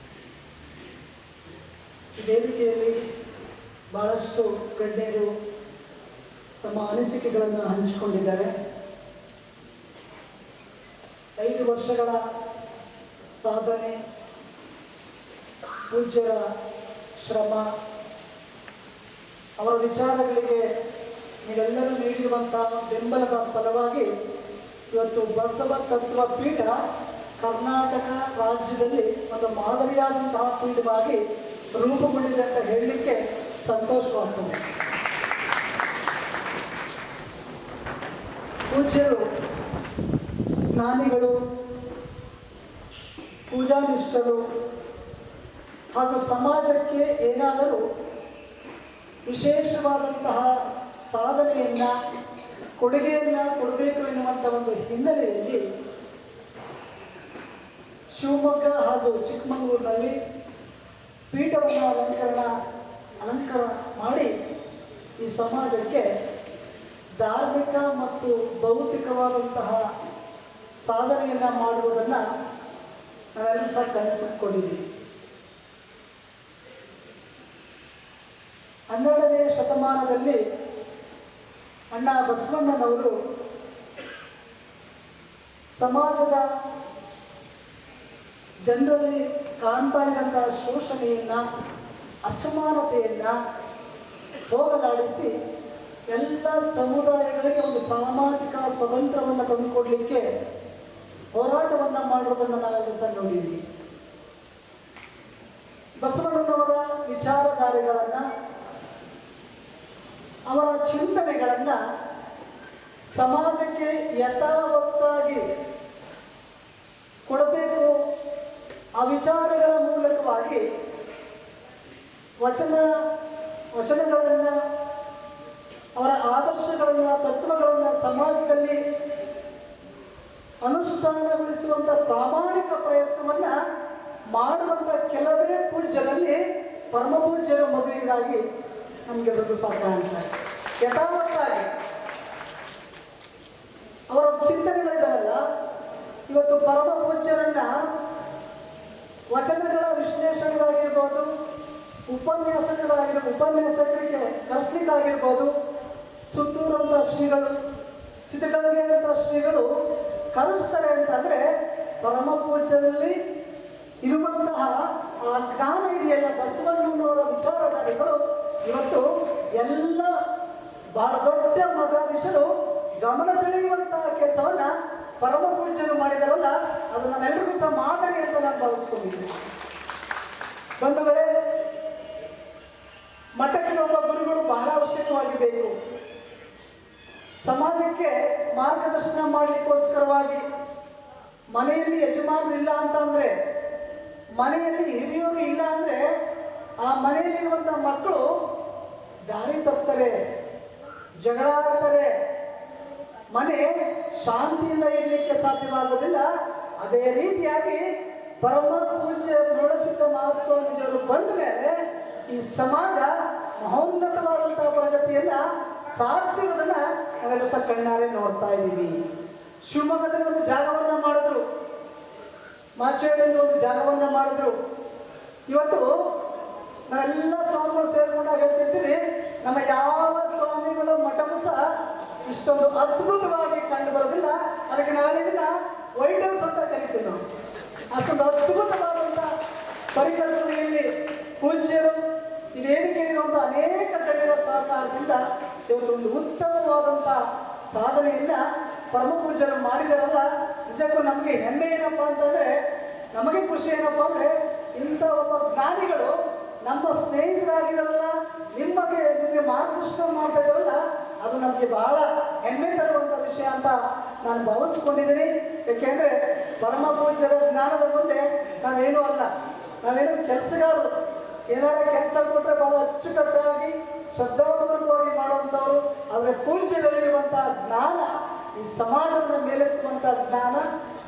ಈ ವೇದಿಕೆಯಲ್ಲಿ ಬಹಳಷ್ಟು ಗಣ್ಯರು ತಮ್ಮ ಅನಿಸಿಕೆಗಳನ್ನು ಹಂಚಿಕೊಂಡಿದ್ದಾರೆ. 5 ವರ್ಷಗಳ ಸಾಧನೆ, ಪೂಜ್ಯರ ಶ್ರಮ, ಅವರ ವಿಚಾರಗಳಿಗೆ ನೀವೆಲ್ಲರೂ ನೀಡಿರುವಂಥ ಬೆಂಬಲದ ಫಲವಾಗಿ ಇವತ್ತು ಬಸವ ತತ್ವ ಪೀಠ ಕರ್ನಾಟಕ ರಾಜ್ಯದಲ್ಲಿ ಒಂದು ಮಾದರಿಯಾದಂತಹ ಪೀಠವಾಗಿ ರೂಪುಗೊಂಡಿದೆ ಅಂತ ಹೇಳಲಿಕ್ಕೆ ಸಂತೋಷವಾಗ್ತದೆ. ಪೂಜ್ಯರು ಜ್ಞಾನಿಗಳು, ಪೂಜಾನಿಷ್ಠರು ಹಾಗೂ ಸಮಾಜಕ್ಕೆ ಏನಾದರೂ ವಿಶೇಷವಾದಂತಹ ಸಾಧನೆಯನ್ನು, ಕೊಡುಗೆಯನ್ನು ಕೊಡಬೇಕು ಎನ್ನುವಂಥ ಒಂದು ಹಿನ್ನೆಲೆಯಲ್ಲಿ ಶಿವಮೊಗ್ಗ ಹಾಗೂ ಚಿಕ್ಕಮಗಳೂರಿನಲ್ಲಿ ಪೀಠವನ್ನು ಅಲಂಕಾರ ಮಾಡಿ ಈ ಸಮಾಜಕ್ಕೆ ಧಾರ್ಮಿಕ ಮತ್ತು ಭೌತಿಕವಾದಂತಹ ಸಾಧನೆಯನ್ನು ಮಾಡುವುದನ್ನು ನಾವೆಲ್ಲರೂ ಸಹ ಕಂಡುಕೊಂಡಿದ್ದೀವಿ. 12ನೇ ಶತಮಾನದಲ್ಲಿ ಅಣ್ಣ ಬಸವಣ್ಣನವರು ಸಮಾಜದ ಜನರಲ್ಲಿ ಕಾಣ್ತಾ ಇದ್ದಂತಹ ಶೋಷಣೆಯನ್ನು, ಅಸಮಾನತೆಯನ್ನು ಹೋಗಲಾಡಿಸಿ ಎಲ್ಲ ಸಮುದಾಯಗಳಿಗೆ ಒಂದು ಸಾಮಾಜಿಕ ಸ್ವತಂತ್ರವನ್ನು ತಂದುಕೊಡಲಿಕ್ಕೆ ಹೋರಾಟವನ್ನು ಮಾಡುವುದನ್ನು ನಾವೆಲ್ಲರೂ ಸಹ ನೋಡಿದ್ದೀವಿ. ಬಸವಣ್ಣನವರ ವಿಚಾರಧಾರೆಗಳನ್ನು, ಅವರ ಚಿಂತನೆಗಳನ್ನು ಸಮಾಜಕ್ಕೆ ಯಥಾವತ್ತಾಗಿ ಕೊಡಬೇಕು. ಆ ವಿಚಾರಗಳ ಮೂಲಕವಾಗಿ ವಚನಗಳನ್ನು, ಅವರ ಆದರ್ಶಗಳನ್ನು, ತತ್ವಗಳನ್ನು ಸಮಾಜದಲ್ಲಿ ಅನುಷ್ಠಾನಗೊಳಿಸುವಂಥ ಪ್ರಾಮಾಣಿಕ ಪ್ರಯತ್ನವನ್ನು ಮಾಡುವಂಥ ಕೆಲವೇ ಪೂಜ್ಯರಲ್ಲಿ ಪರಮ ಪೂಜ್ಯರು ಮೊದಲಿಗರಾಗಿ ನಮಗೆಲ್ಲರಿಗೂ ಸಹ ಕಾಣ್ತಾರೆ. ಯಥಾವತ್ತಾಗಿ ಅವರ ಚಿಂತನೆಗಳಿದಾವಲ್ಲ, ಇವತ್ತು ಪರಮ ಪೂಜ್ಯರನ್ನ ವಚನಗಳ ವಿಶ್ಲೇಷಣೆಗಳಾಗಿರ್ಬೋದು, ಉಪನ್ಯಾಸಕರಿಗೆ ಕರೆಸ್ಲಿಕ್ಕಾಗಿರ್ಬೋದು, ಸುತ್ತೂರಂಥ ಶ್ರೀಗಳು, ಸಿದ್ಧಗಂಗೆ ಅಂತ ಶ್ರೀಗಳು ಕರೆಸ್ತಾರೆ ಅಂತಂದರೆ ಪರಮ ಪೂಜ್ಯರಲ್ಲಿ ಇರುವಂತಹ ಆ ಜ್ಞಾನ ಇದೆಯಲ್ಲ, ಬಸವಣ್ಣನವರ ವಿಚಾರಧಾರೆಗಳು ಇವತ್ತು ಎಲ್ಲ ಬಹಳ ದೊಡ್ಡ ಮಠಾಧೀಶರು ಗಮನ ಸೆಳೆಯುವಂತಹ ಕೆಲಸವನ್ನ ಪರಮ ಪೂಜ್ಯರು ಮಾಡಿದಾರಲ್ಲ, ಅದು ನಮ್ಮೆಲ್ಲರಿಗೂ ಸಹ ಮಾದರಿ ಅಂತ ನಾನು ಭಾವಿಸ್ಕೊಂಡಿದ್ದೀನಿ. ಬಂಧುಗಳೇ, ಮಠಕ್ಕೆ ಒಬ್ಬ ಗುರುಗಳು ಬಹಳ ಅವಶ್ಯಕವಾಗಿ ಬೇಕು. ಸಮಾಜಕ್ಕೆ ಮಾರ್ಗದರ್ಶನ ಮಾಡಲಿಕ್ಕೋಸ್ಕರವಾಗಿ ಮನೆಯಲ್ಲಿ ಯಜಮಾನರು ಇಲ್ಲ ಅಂತಂದ್ರೆ, ಮನೆಯಲ್ಲಿ ಹಿರಿಯರು ಇಲ್ಲ ಅಂದ್ರೆ ಆ ಮನೆಯಲ್ಲಿರುವಂಥ ಮಕ್ಕಳು ದಾರಿ ತಪ್ತಾರೆ, ಜಗಳ ಆಡ್ತಾರೆ, ಮನೆ ಶಾಂತಿಯಿಂದ ಇರಲಿಕ್ಕೆ ಸಾಧ್ಯವಾಗುವುದಿಲ್ಲ. ಅದೇ ರೀತಿಯಾಗಿ ಪರಮ ಪೂಜ್ಯ ಮೃಡಸಿದ್ಧ ಮಹಾಸ್ವಾಮೀಜಿಯವರು ಬಂದ ಮೇಲೆ ಈ ಸಮಾಜ ಮಹೋನ್ನತವಾದಂತಹ ಪ್ರಗತಿಯನ್ನ ಸಾಧಿಸಿರೋದನ್ನ ನಾವೆಲ್ಲರೂ ಸಹ ಕಣ್ಣಾರೆ ನೋಡ್ತಾ ಇದ್ದೀವಿ. ಶಿವಮೊಗ್ಗದಲ್ಲಿ ಒಂದು ಜಾಗವನ್ನ ಮಾಡಿದ್ರು, ಮಾಚೇಡಿಯಲ್ಲಿ ಒಂದು ಜಾಗವನ್ನ ಮಾಡಿದ್ರು. ಇವತ್ತು ನಾವೆಲ್ಲ ಸ್ವಾಮಿಗಳು ಸೇರ್ಕೊಂಡಾಗ ಹೇಳ್ತಿರ್ತೀವಿ, ನಮ್ಮ ಯಾವ ಸ್ವಾಮಿಗಳ ಮಠವೂ ಸಹ ಇಷ್ಟೊಂದು ಅದ್ಭುತವಾಗಿ ಕಂಡು ಬರೋದಿಲ್ಲ. ಅದಕ್ಕೆ ನಾವೆಲ್ಲ ವೈಟ್ ಹೌಸ್ ಅಂತ ಕರಿತೀವಿ. ನಾವು ಅಷ್ಟೊಂದು ಅದ್ಭುತವಾದಂಥ ಪರಿಕಲ್ಪನೆಯಲ್ಲಿ ಪೂಜ್ಯರು ಈ ವೇದಿಕೆಯಲ್ಲಿರುವಂಥ ಅನೇಕ ಗಣ್ಯರ ಸಹಕಾರದಿಂದ ಇವತ್ತು ಒಂದು ಉತ್ತಮವಾದಂಥ ಸಾಧನೆಯನ್ನ ಪರಮ ಪೂಜ್ಯರು ಮಾಡಿದಾರಲ್ಲ. ನಿಜಕ್ಕೂ ನಮಗೆ ಹೆಮ್ಮೆ ಏನಪ್ಪ ಅಂತಂದ್ರೆ, ನಮಗೆ ಖುಷಿ ಏನಪ್ಪ ಅಂದ್ರೆ, ಇಂಥ ಒಬ್ಬ ಜ್ಞಾನಿಗಳು ನಮ್ಮ ಸ್ನೇಹಿತರಾಗಿರಲ್ಲ, ನಿಮಗೆ ಮಾರ್ಗದರ್ಶನ ಮಾಡ್ತಾ ಇದ್ದಾರಲ್ಲ, ಅದು ನಮಗೆ ಬಹಳ ಹೆಮ್ಮೆ ತರುವಂಥ ವಿಷಯ ಅಂತ ನಾನು ಭಾವಿಸ್ಕೊಂಡಿದ್ದೀನಿ. ಯಾಕೆಂದ್ರೆ ಪರಮ ಪೂಜ್ಯರ ಜ್ಞಾನದ ಮುಂದೆ ನಾವೇನೂ ಅಲ್ಲ, ನಾವೇನು ಕೆಲಸಗಾರರು. ಏನಾರ ಕೆಲಸ ಕೊಟ್ಟರೆ ಬಹಳ ಅಚ್ಚುಕಟ್ಟಾಗಿ ಶ್ರದ್ಧಾಪೂರ್ವಕವಾಗಿ ಮಾಡುವಂಥವ್ರು. ಆದರೆ ಪೂಜ್ಯದಲ್ಲಿರುವಂತಹ ಜ್ಞಾನ, ಈ ಸಮಾಜವನ್ನು ಮೇಲೆತ್ತುವಂಥ ಜ್ಞಾನ,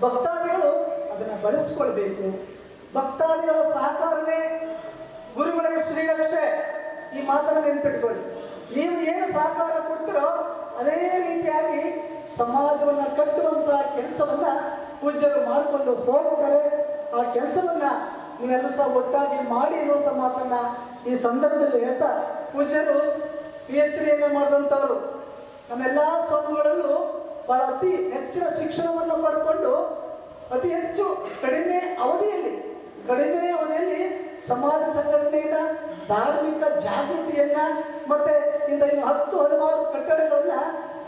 ಭಕ್ತಾದಿಗಳು ಅದನ್ನು ಬಳಸಿಕೊಳ್ಬೇಕು. ಭಕ್ತಾದಿಗಳ ಸಹಕಾರನೇ ಗುರುಗಳಿಗೆ ಶ್ರೀರಕ್ಷೆ. ಈ ಮಾತನ್ನು ನೆನಪಿಟ್ಕೊಳ್ಳಿ. ನೀವು ಏನು ಸಹಕಾರ ಕೊಡ್ತೀರೋ ಅದೇ ರೀತಿಯಾಗಿ ಸಮಾಜವನ್ನು ಕಟ್ಟುವಂತಹ ಕೆಲಸವನ್ನ ಪೂಜ್ಯರು ಮಾಡಿಕೊಂಡು ಹೋಗ್ತಾರೆ. ಆ ಕೆಲಸವನ್ನ ನೀವೆಲ್ಲರೂ ಸಹ ಒಟ್ಟಾಗಿ ಮಾಡಿ ಇರುವಂಥ ಮಾತನ್ನ ಈ ಸಂದರ್ಭದಲ್ಲಿ ಹೇಳ್ತಾ, ಪೂಜ್ಯರು PhD ಮಾಡಿದಂಥವ್ರು ನಮ್ಮೆಲ್ಲ ಸ್ವಾಮಿಗಳಲ್ಲೂ ಬಹಳ ಅತಿ ಹೆಚ್ಚಿನ ಶಿಕ್ಷಣವನ್ನು ಪಡ್ಕೊಂಡು ಅತಿ ಹೆಚ್ಚು ಕಡಿಮೆ ಅವಧಿಯಲ್ಲಿ ಸಮಾಜ ಸಂಘಟನೆಯನ್ನ, ಧಾರ್ಮಿಕ ಜಾಗೃತಿಯನ್ನ, ಮತ್ತೆ ಇಂಥ 10 ಹಲವಾರು ಕಟ್ಟಡಗಳನ್ನ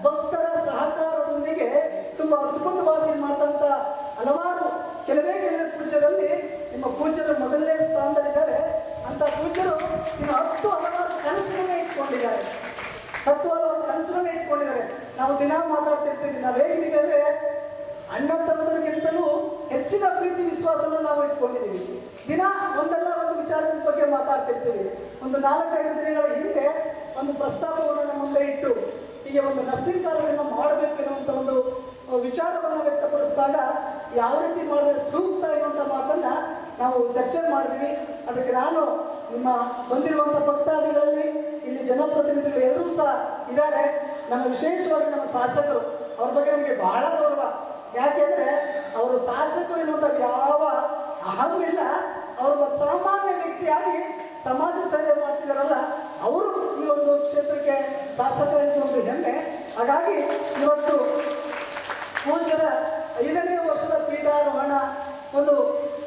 ಭಕ್ತರ ಸಹಕಾರದೊಂದಿಗೆ ತುಂಬಾ ಅದ್ಭುತವಾಗಿ ಮಾಡಿದಂಥ ಹಲವಾರು ಕೆಲವೇ ಪೂಜ್ಯರಲ್ಲಿ ನಿಮ್ಮ ಪೂಜ್ಯರು ಮೊದಲನೇ ಸ್ಥಾನದಲ್ಲಿದ್ದಾರೆ. ಅಂತ ಪೂಜ್ಯರು ಇನ್ನು 10 ಹಲವಾರು ಕನಸುಗಳನ್ನ ಇಟ್ಕೊಂಡಿದ್ದಾರೆ. 10 ಹಲವಾರು ಕನಸುಗಳನ್ನ ಇಟ್ಕೊಂಡಿದ್ದಾರೆ. ನಾವು ದಿನ ಮಾತಾಡ್ತಿರ್ತೀವಿ, ನಾವು ಹೇಗಿದ್ದೀವಿ ಅಂದ್ರೆ ಅಣ್ಣ ತಮ್ಮದರಿಗಿಂತಲೂ ಹೆಚ್ಚಿನ ಪ್ರೀತಿ ವಿಶ್ವಾಸವನ್ನು ನಾವು ಇಟ್ಕೊಂಡಿದ್ದೀವಿ. ದಿನ ಒಂದಲ್ಲ ಒಂದು ವಿಚಾರದ ಬಗ್ಗೆ ಮಾತಾಡ್ತಿರ್ತೀವಿ. ಒಂದು 4-5 ದಿನಗಳ ಹಿಂದೆ ಒಂದು ಪ್ರಸ್ತಾಪವನ್ನು ನಮ್ಮ ಮುಂದೆ ಇಟ್ಟು ಹೀಗೆ ಒಂದು ನರ್ಸಿಂಗ್ ಕಾಲೇಜನ್ನು ಮಾಡಬೇಕು ಎನ್ನುವಂಥ ಒಂದು ವಿಚಾರವನ್ನು ವ್ಯಕ್ತಪಡಿಸಿದಾಗ ಯಾವ ರೀತಿ ಮಾಡಿದ್ರೆ ಸೂಕ್ತ ಎನ್ನುವಂಥ ಮಾತನ್ನ ನಾವು ಚರ್ಚೆ ಮಾಡಿದ್ವಿ. ಅದಕ್ಕೆ ನಾನು ನಿಮ್ಮ ಬಂದಿರುವಂಥ ಭಕ್ತಾದಿಗಳಲ್ಲಿ ಇಲ್ಲಿ ಜನಪ್ರತಿನಿಧಿಗಳು ಎಲ್ಲರೂ ಸಹ ಇದ್ದಾರೆ. ನಮ್ಮ ವಿಶೇಷವಾಗಿ ನಮ್ಮ ಶಾಸಕರು, ಅವ್ರ ಬಗ್ಗೆ ನಮಗೆ ಬಹಳ ಗೌರವ. ಯಾಕೆಂದ್ರೆ ಅವರು ಶಾಸಕರು ಎನ್ನುವಂಥ ಯಾವ ಅಹಮಿಲ್ಲ, ಅವರು ಸಾಮಾನ್ಯ ವ್ಯಕ್ತಿಯಾಗಿ ಸಮಾಜ ಸೇವೆ ಮಾಡ್ತಿದ್ದಾರಲ್ಲ, ಅವರು ಈ ಒಂದು ಕ್ಷೇತ್ರಕ್ಕೆ ಶಾಸಕರ ಒಂದು ಹೆಮ್ಮೆ. ಹಾಗಾಗಿ ಇವತ್ತು ಪೂಜ್ಯರ 5ನೇ ವರ್ಷದ ಪೀಠಾರೋಹಣ ಒಂದು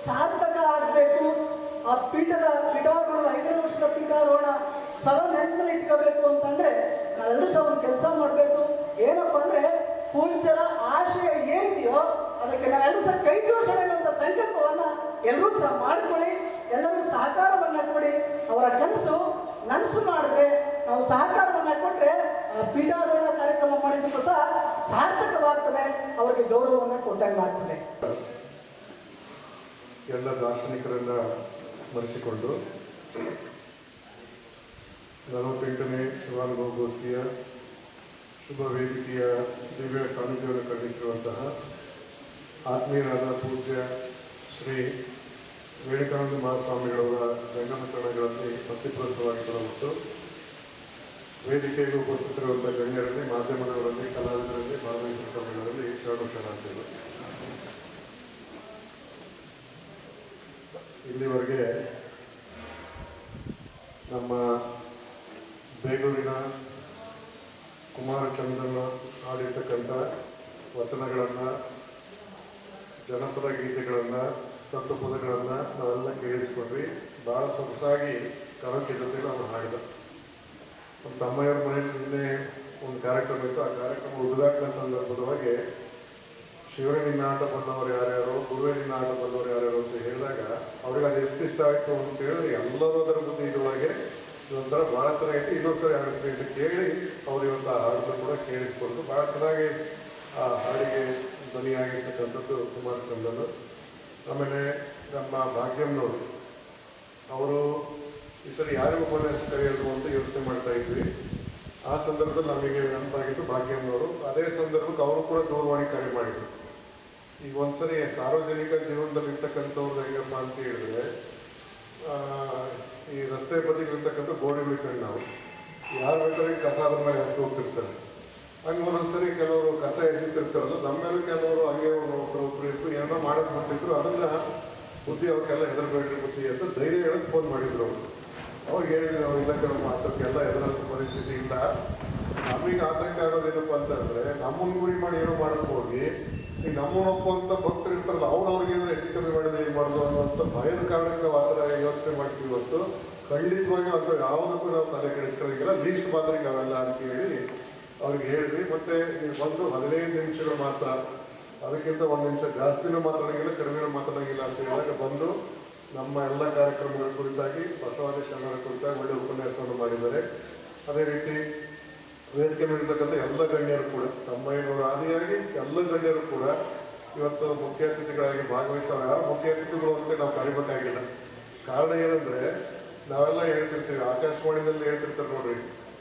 ಸಾರ್ಥಕ ಆಗಬೇಕು. ಆ ಪೀಠಾರೋಹಣದ 5ನೇ ವರ್ಷದ ಪೀಠಾರೋಹಣ ನೆನಪಲ್ಲಿ ಇಟ್ಕೋಬೇಕು ಅಂತಂದ್ರೆ ನಾವೆಲ್ಲರೂ ಸಹ ಒಂದು ಕೆಲಸ ಮಾಡಬೇಕು. ಏನಪ್ಪ ಅಂದ್ರೆ ಪೂಜ್ಯರ ಆಶಯ ಏನಿದೆಯೋ ಅದಕ್ಕೆ ನಾವೆಲ್ಲರೂ ಸಹ ಕೈ ಜೋಡಿಸೋಣ ಅನ್ನುವಂಥ ಸಂಕಲ್ಪವನ್ನ ಎಲ್ಲರೂ ಸಹ ಮಾಡಿಕೊಳ್ಳಿ. ಎಲ್ಲರೂ ಸಹಕಾರವನ್ನ ಕೊಡಿ. ಅವರ ನನಸು ಮಾಡಿದ್ರೆ, ನಾವು ಸಹಕಾರವನ್ನ ಕೊಟ್ಟರೆ ಪೀಠಾರೋಹಣ ಕಾರ್ಯಕ್ರಮ ಮಾಡಿದ್ದಕ್ಕೂ ಸಹ ಸಾರ್ಥಕವಾಗ್ತದೆ, ಅವರಿಗೆ ಗೌರವವನ್ನು ಕೊಟ್ಟಂಗಾಗ್ತದೆ. ಎಲ್ಲ ದಾರ್ಶನಿಕರನ್ನ ಸ್ಮರಿಸಿಕೊಂಡು 48ನೇ ಶಿವಾನುಭವ ಗೋಷ್ಠಿಯ ಶುಭ ವೇದಿಕೆಯ ದಿವ್ಯ ಸಾನ್ನಿಧ್ಯವನ್ನು ಖಂಡಿಸಿರುವಂತಹ ಆತ್ಮೀಯರಾದ ಪೂಜ್ಯ ಶ್ರೀ ವಿವೇಕಾನಂದ ಮಹಾಸ್ವಾಮಿಗಳವರ ಜಂಗಮ ಚರಣಗಳಲ್ಲಿ ಭಕ್ತಿಪೂರ್ವಕವಾಗಿ ಮತ್ತು ವೇದಿಕೆಗೆ ಉಪಸ್ಥಿತರಿರುವಂಥ ಗಣ್ಯರಲ್ಲಿ, ಮಾಧ್ಯಮದವರಲ್ಲಿ, ಕಲಾವಿದರಲ್ಲಿ, ಭಾಗವಹಿಸಿದ ಸ್ವಾಮಿಗಳಲ್ಲಿ ಶರಣಾರ್ಥಿಗಳು. ಇಲ್ಲಿವರೆಗೆ ನಮ್ಮ ಬೇಗೂರಿನ ಕುಮಾರಚಂದ್ರನ ಹಾಡಿರ್ತಕ್ಕಂಥ ವಚನಗಳನ್ನು, ಜನಪದ ಗೀತೆಗಳನ್ನು, ತತ್ವಪದಗಳನ್ನು ನಾವೆಲ್ಲ ಕೇಳಿಸ್ಕೊಂಡ್ವಿ. ಭಾಳ ಸೊಗಸಾಗಿ ಕರೋಕೆ ಜೊತೆಗೆ ನಾವು ಹಾಡಿದ. ನಮ್ಮ ತಮ್ಮಯ್ಯವ್ರ ಮನೆಯಲ್ಲಿ ನಿನ್ನೆ ಒಂದು ಕಾರ್ಯಕ್ರಮ ಇತ್ತು. ಆ ಕಾರ್ಯಕ್ರಮ ಉದ್ಘಾಟನಾ ಸಂದರ್ಭದವಾಗಿ ಶಿವರೇ ನಿನ್ನ ಆಟ ಬಂದವರು ಯಾರ್ಯಾರು, ಗುರುವೇ ನಿನ್ನ ಆಟ ಬಂದವರು ಯಾರ್ಯಾರು ಅಂತ ಹೇಳಿದಾಗ ಅವ್ರಿಗೆ ಅದು ಎಷ್ಟು ಇಷ್ಟ ಆಯಿತು ಅಂತ ಹೇಳಿದ್ರೆ ಎಲ್ಲರೂ ಅದರ ಬುದ್ಧಿ ಇದರೊಳಗೆ ಇದೊಂಥರ ಭಾಳ ಚೆನ್ನಾಗಿತ್ತು, ಇನ್ನೊಂದ್ಸರಿ ಆಗುತ್ತೆ ಅಂತ ಕೇಳಿ ಅವ್ರು ಇವತ್ತು ಆ ಹಾಡನ್ನು ಕೂಡ ಕೇಳಿಸ್ಕೊಂಡು ಭಾಳ ಚೆನ್ನಾಗಿ ಆ ಹಾಡಿಗೆ ಧ್ವನಿಯಾಗಿರ್ತಕ್ಕಂಥದ್ದು ಕುಮಾರಚಂದ್ರನು. ಆಮೇಲೆ ನಮ್ಮ ಭಾಗ್ಯಮ್ಮನವರು, ಅವರು ಈ ಸರಿ ಯಾರಿಗೂ ಉಪನ್ಯಾಸ ಕರೆಯೋದು ಅಂತ ಯೋಚನೆ ಮಾಡ್ತಾ ಇದ್ವಿ. ಆ ಸಂದರ್ಭದಲ್ಲಿ ನಮಗೆ ನೆನಪಾಗಿದ್ದು ಭಾಗ್ಯಮ್ಮನವರು. ಅದೇ ಸಂದರ್ಭಕ್ಕೆ ಅವರು ಕೂಡ ದೂರವಾಣಿ ಕರೆ ಮಾಡಿದರು. ಈಗ ಒಂದ್ಸರಿ ಸಾರ್ವಜನಿಕ ಜೀವನದಲ್ಲಿ ಇರ್ತಕ್ಕಂಥವ್ರು ಹೇಗಪ್ಪ ಅಂತ ಹೇಳಿದ್ರೆ, ಈ ರಸ್ತೆ ಬದಿಗಿರ್ತಕ್ಕಂಥ ಗೋಡೆಗಳಿರ್ತವೆ, ನಾವು ಯಾರು ಬೇಕಾದ್ರೆ ಕಸ ಅದ್ರ ಮೇಲೆ ಹತ್ತು ಹೋಗ್ತಿರ್ತಾರೆ. ಹಂಗೆ ಒಂದೊಂದ್ಸರಿ ಕೆಲವರು ಕಸ ಎಸಿತಿರ್ತಾರಲ್ಲ, ನಮ್ಮೇಲೆ ಕೆಲವರು ಹಂಗೆ ಒಬ್ಬರು ಇತ್ತು ಏನೋ ಮಾಡೋದು ಮಾಡ್ತಿದ್ರು. ಅದನ್ನ ಬುದ್ಧಿ ಅವ್ರಿಗೆಲ್ಲ ಹೆದರ್ಬೇಡ್ರಿ ಬುದ್ಧಿ ಅಂತ ಧೈರ್ಯ ಹೇಳೋದು ಫೋನ್ ಮಾಡಿದ್ರು ಅವರು. ಅವಾಗ ಹೇಳಿದ್ರು, ನಾವು ಇಲ್ಲ ಕೆಲವು ಮಾತಕ್ಕೆಲ್ಲ ಎದುರಿಸೋ ಪರಿಸ್ಥಿತಿ ಇಲ್ಲ. ನಮಗೆ ಆತಂಕ ಆಗೋದೇನಪ್ಪ ಅಂತಂದ್ರೆ, ನಮ್ಮನ್ನು ಗುರಿ ಮಾಡಿ ಏನೋ ಮಾಡೋಕ್ಕೆ ಹೋಗಿ ಈಗ ನಮ್ಮನ್ನೊಪ್ಪ ಅಂತ ಭಕ್ತರು ಇರ್ತಾರಲ್ಲ, ಅವ್ರಿಗೆ ಏನಾದ್ರು ಹೆಚ್ಚು ಕಮ್ಮಿ ಮಾಡಿದ್ರೆ ಏನು ಮಾಡೋದು ಅನ್ನೋಂಥ ಭಯದ ಕಾರಣಕ್ಕೆ ಆ ಥರ ಯೋಚನೆ ಮಾಡ್ತೀವಿ ಹೊತ್ತು ಖಂಡಿತವಾಗಿ ಅಥವಾ ಯಾವುದಕ್ಕೂ ನಾವು ತಲೆ ಕೆಡಿಸ್ಕೊಳ್ಳೋದಿಲ್ಲ. ಲೀಸ್ಟ್ ಮಾತ್ರ ಅವೆಲ್ಲ ಅಂತ ಹೇಳಿ ಅವ್ರಿಗೆ ಹೇಳಿದ್ವಿ. ಮತ್ತೆ ಒಂದು 15 ನಿಮಿಷಗಳು ಮಾತ್ರ, ಅದಕ್ಕಿಂತ 1 ನಿಮಿಷ ಜಾಸ್ತಿನೂ ಮಾತಾಡೋಂಗಿಲ್ಲ, ಕಡಿಮೆನೂ ಮಾತಾಡೋಂಗಿಲ್ಲ ಅಂತ ಹೇಳಿದಾಗ ಬಂದು ನಮ್ಮ ಎಲ್ಲ ಕಾರ್ಯಕ್ರಮಗಳ ಕುರಿತಾಗಿ ಬಸವಾದಿ ಶರಣರ ಕುರಿತಾಗಿ ಒಳ್ಳೆ ಉಪನ್ಯಾಸವನ್ನು ಮಾಡಿದ್ದಾರೆ. ಅದೇ ರೀತಿ ವೇದಿಕೆ ಮೇಲಿರ್ತಕ್ಕಂಥ ಎಲ್ಲ ಗಣ್ಯರು ಕೂಡ, ತಮ್ಮಯ್ಯನವರ ಆದಿಯಾಗಿ ಎಲ್ಲ ಗಣ್ಯರು ಕೂಡ ಇವತ್ತು ಮುಖ್ಯ ಅತಿಥಿಗಳಾಗಿ ಭಾಗವಹಿಸೋರು. ಯಾರು ಮುಖ್ಯ ಅತಿಥಿಗಳು ಅಂತ ನಾವು ಕರಿಬೇಕಾಗಿಲ್ಲ. ಕಾರಣ ಏನಂದರೆ, ನಾವೆಲ್ಲ ಹೇಳ್ತಿರ್ತೀವಿ, ಆಕಾಶವಾಣಿನಲ್ಲಿ ಹೇಳ್ತಿರ್ತಾರೆ ನೋಡ್ರಿ,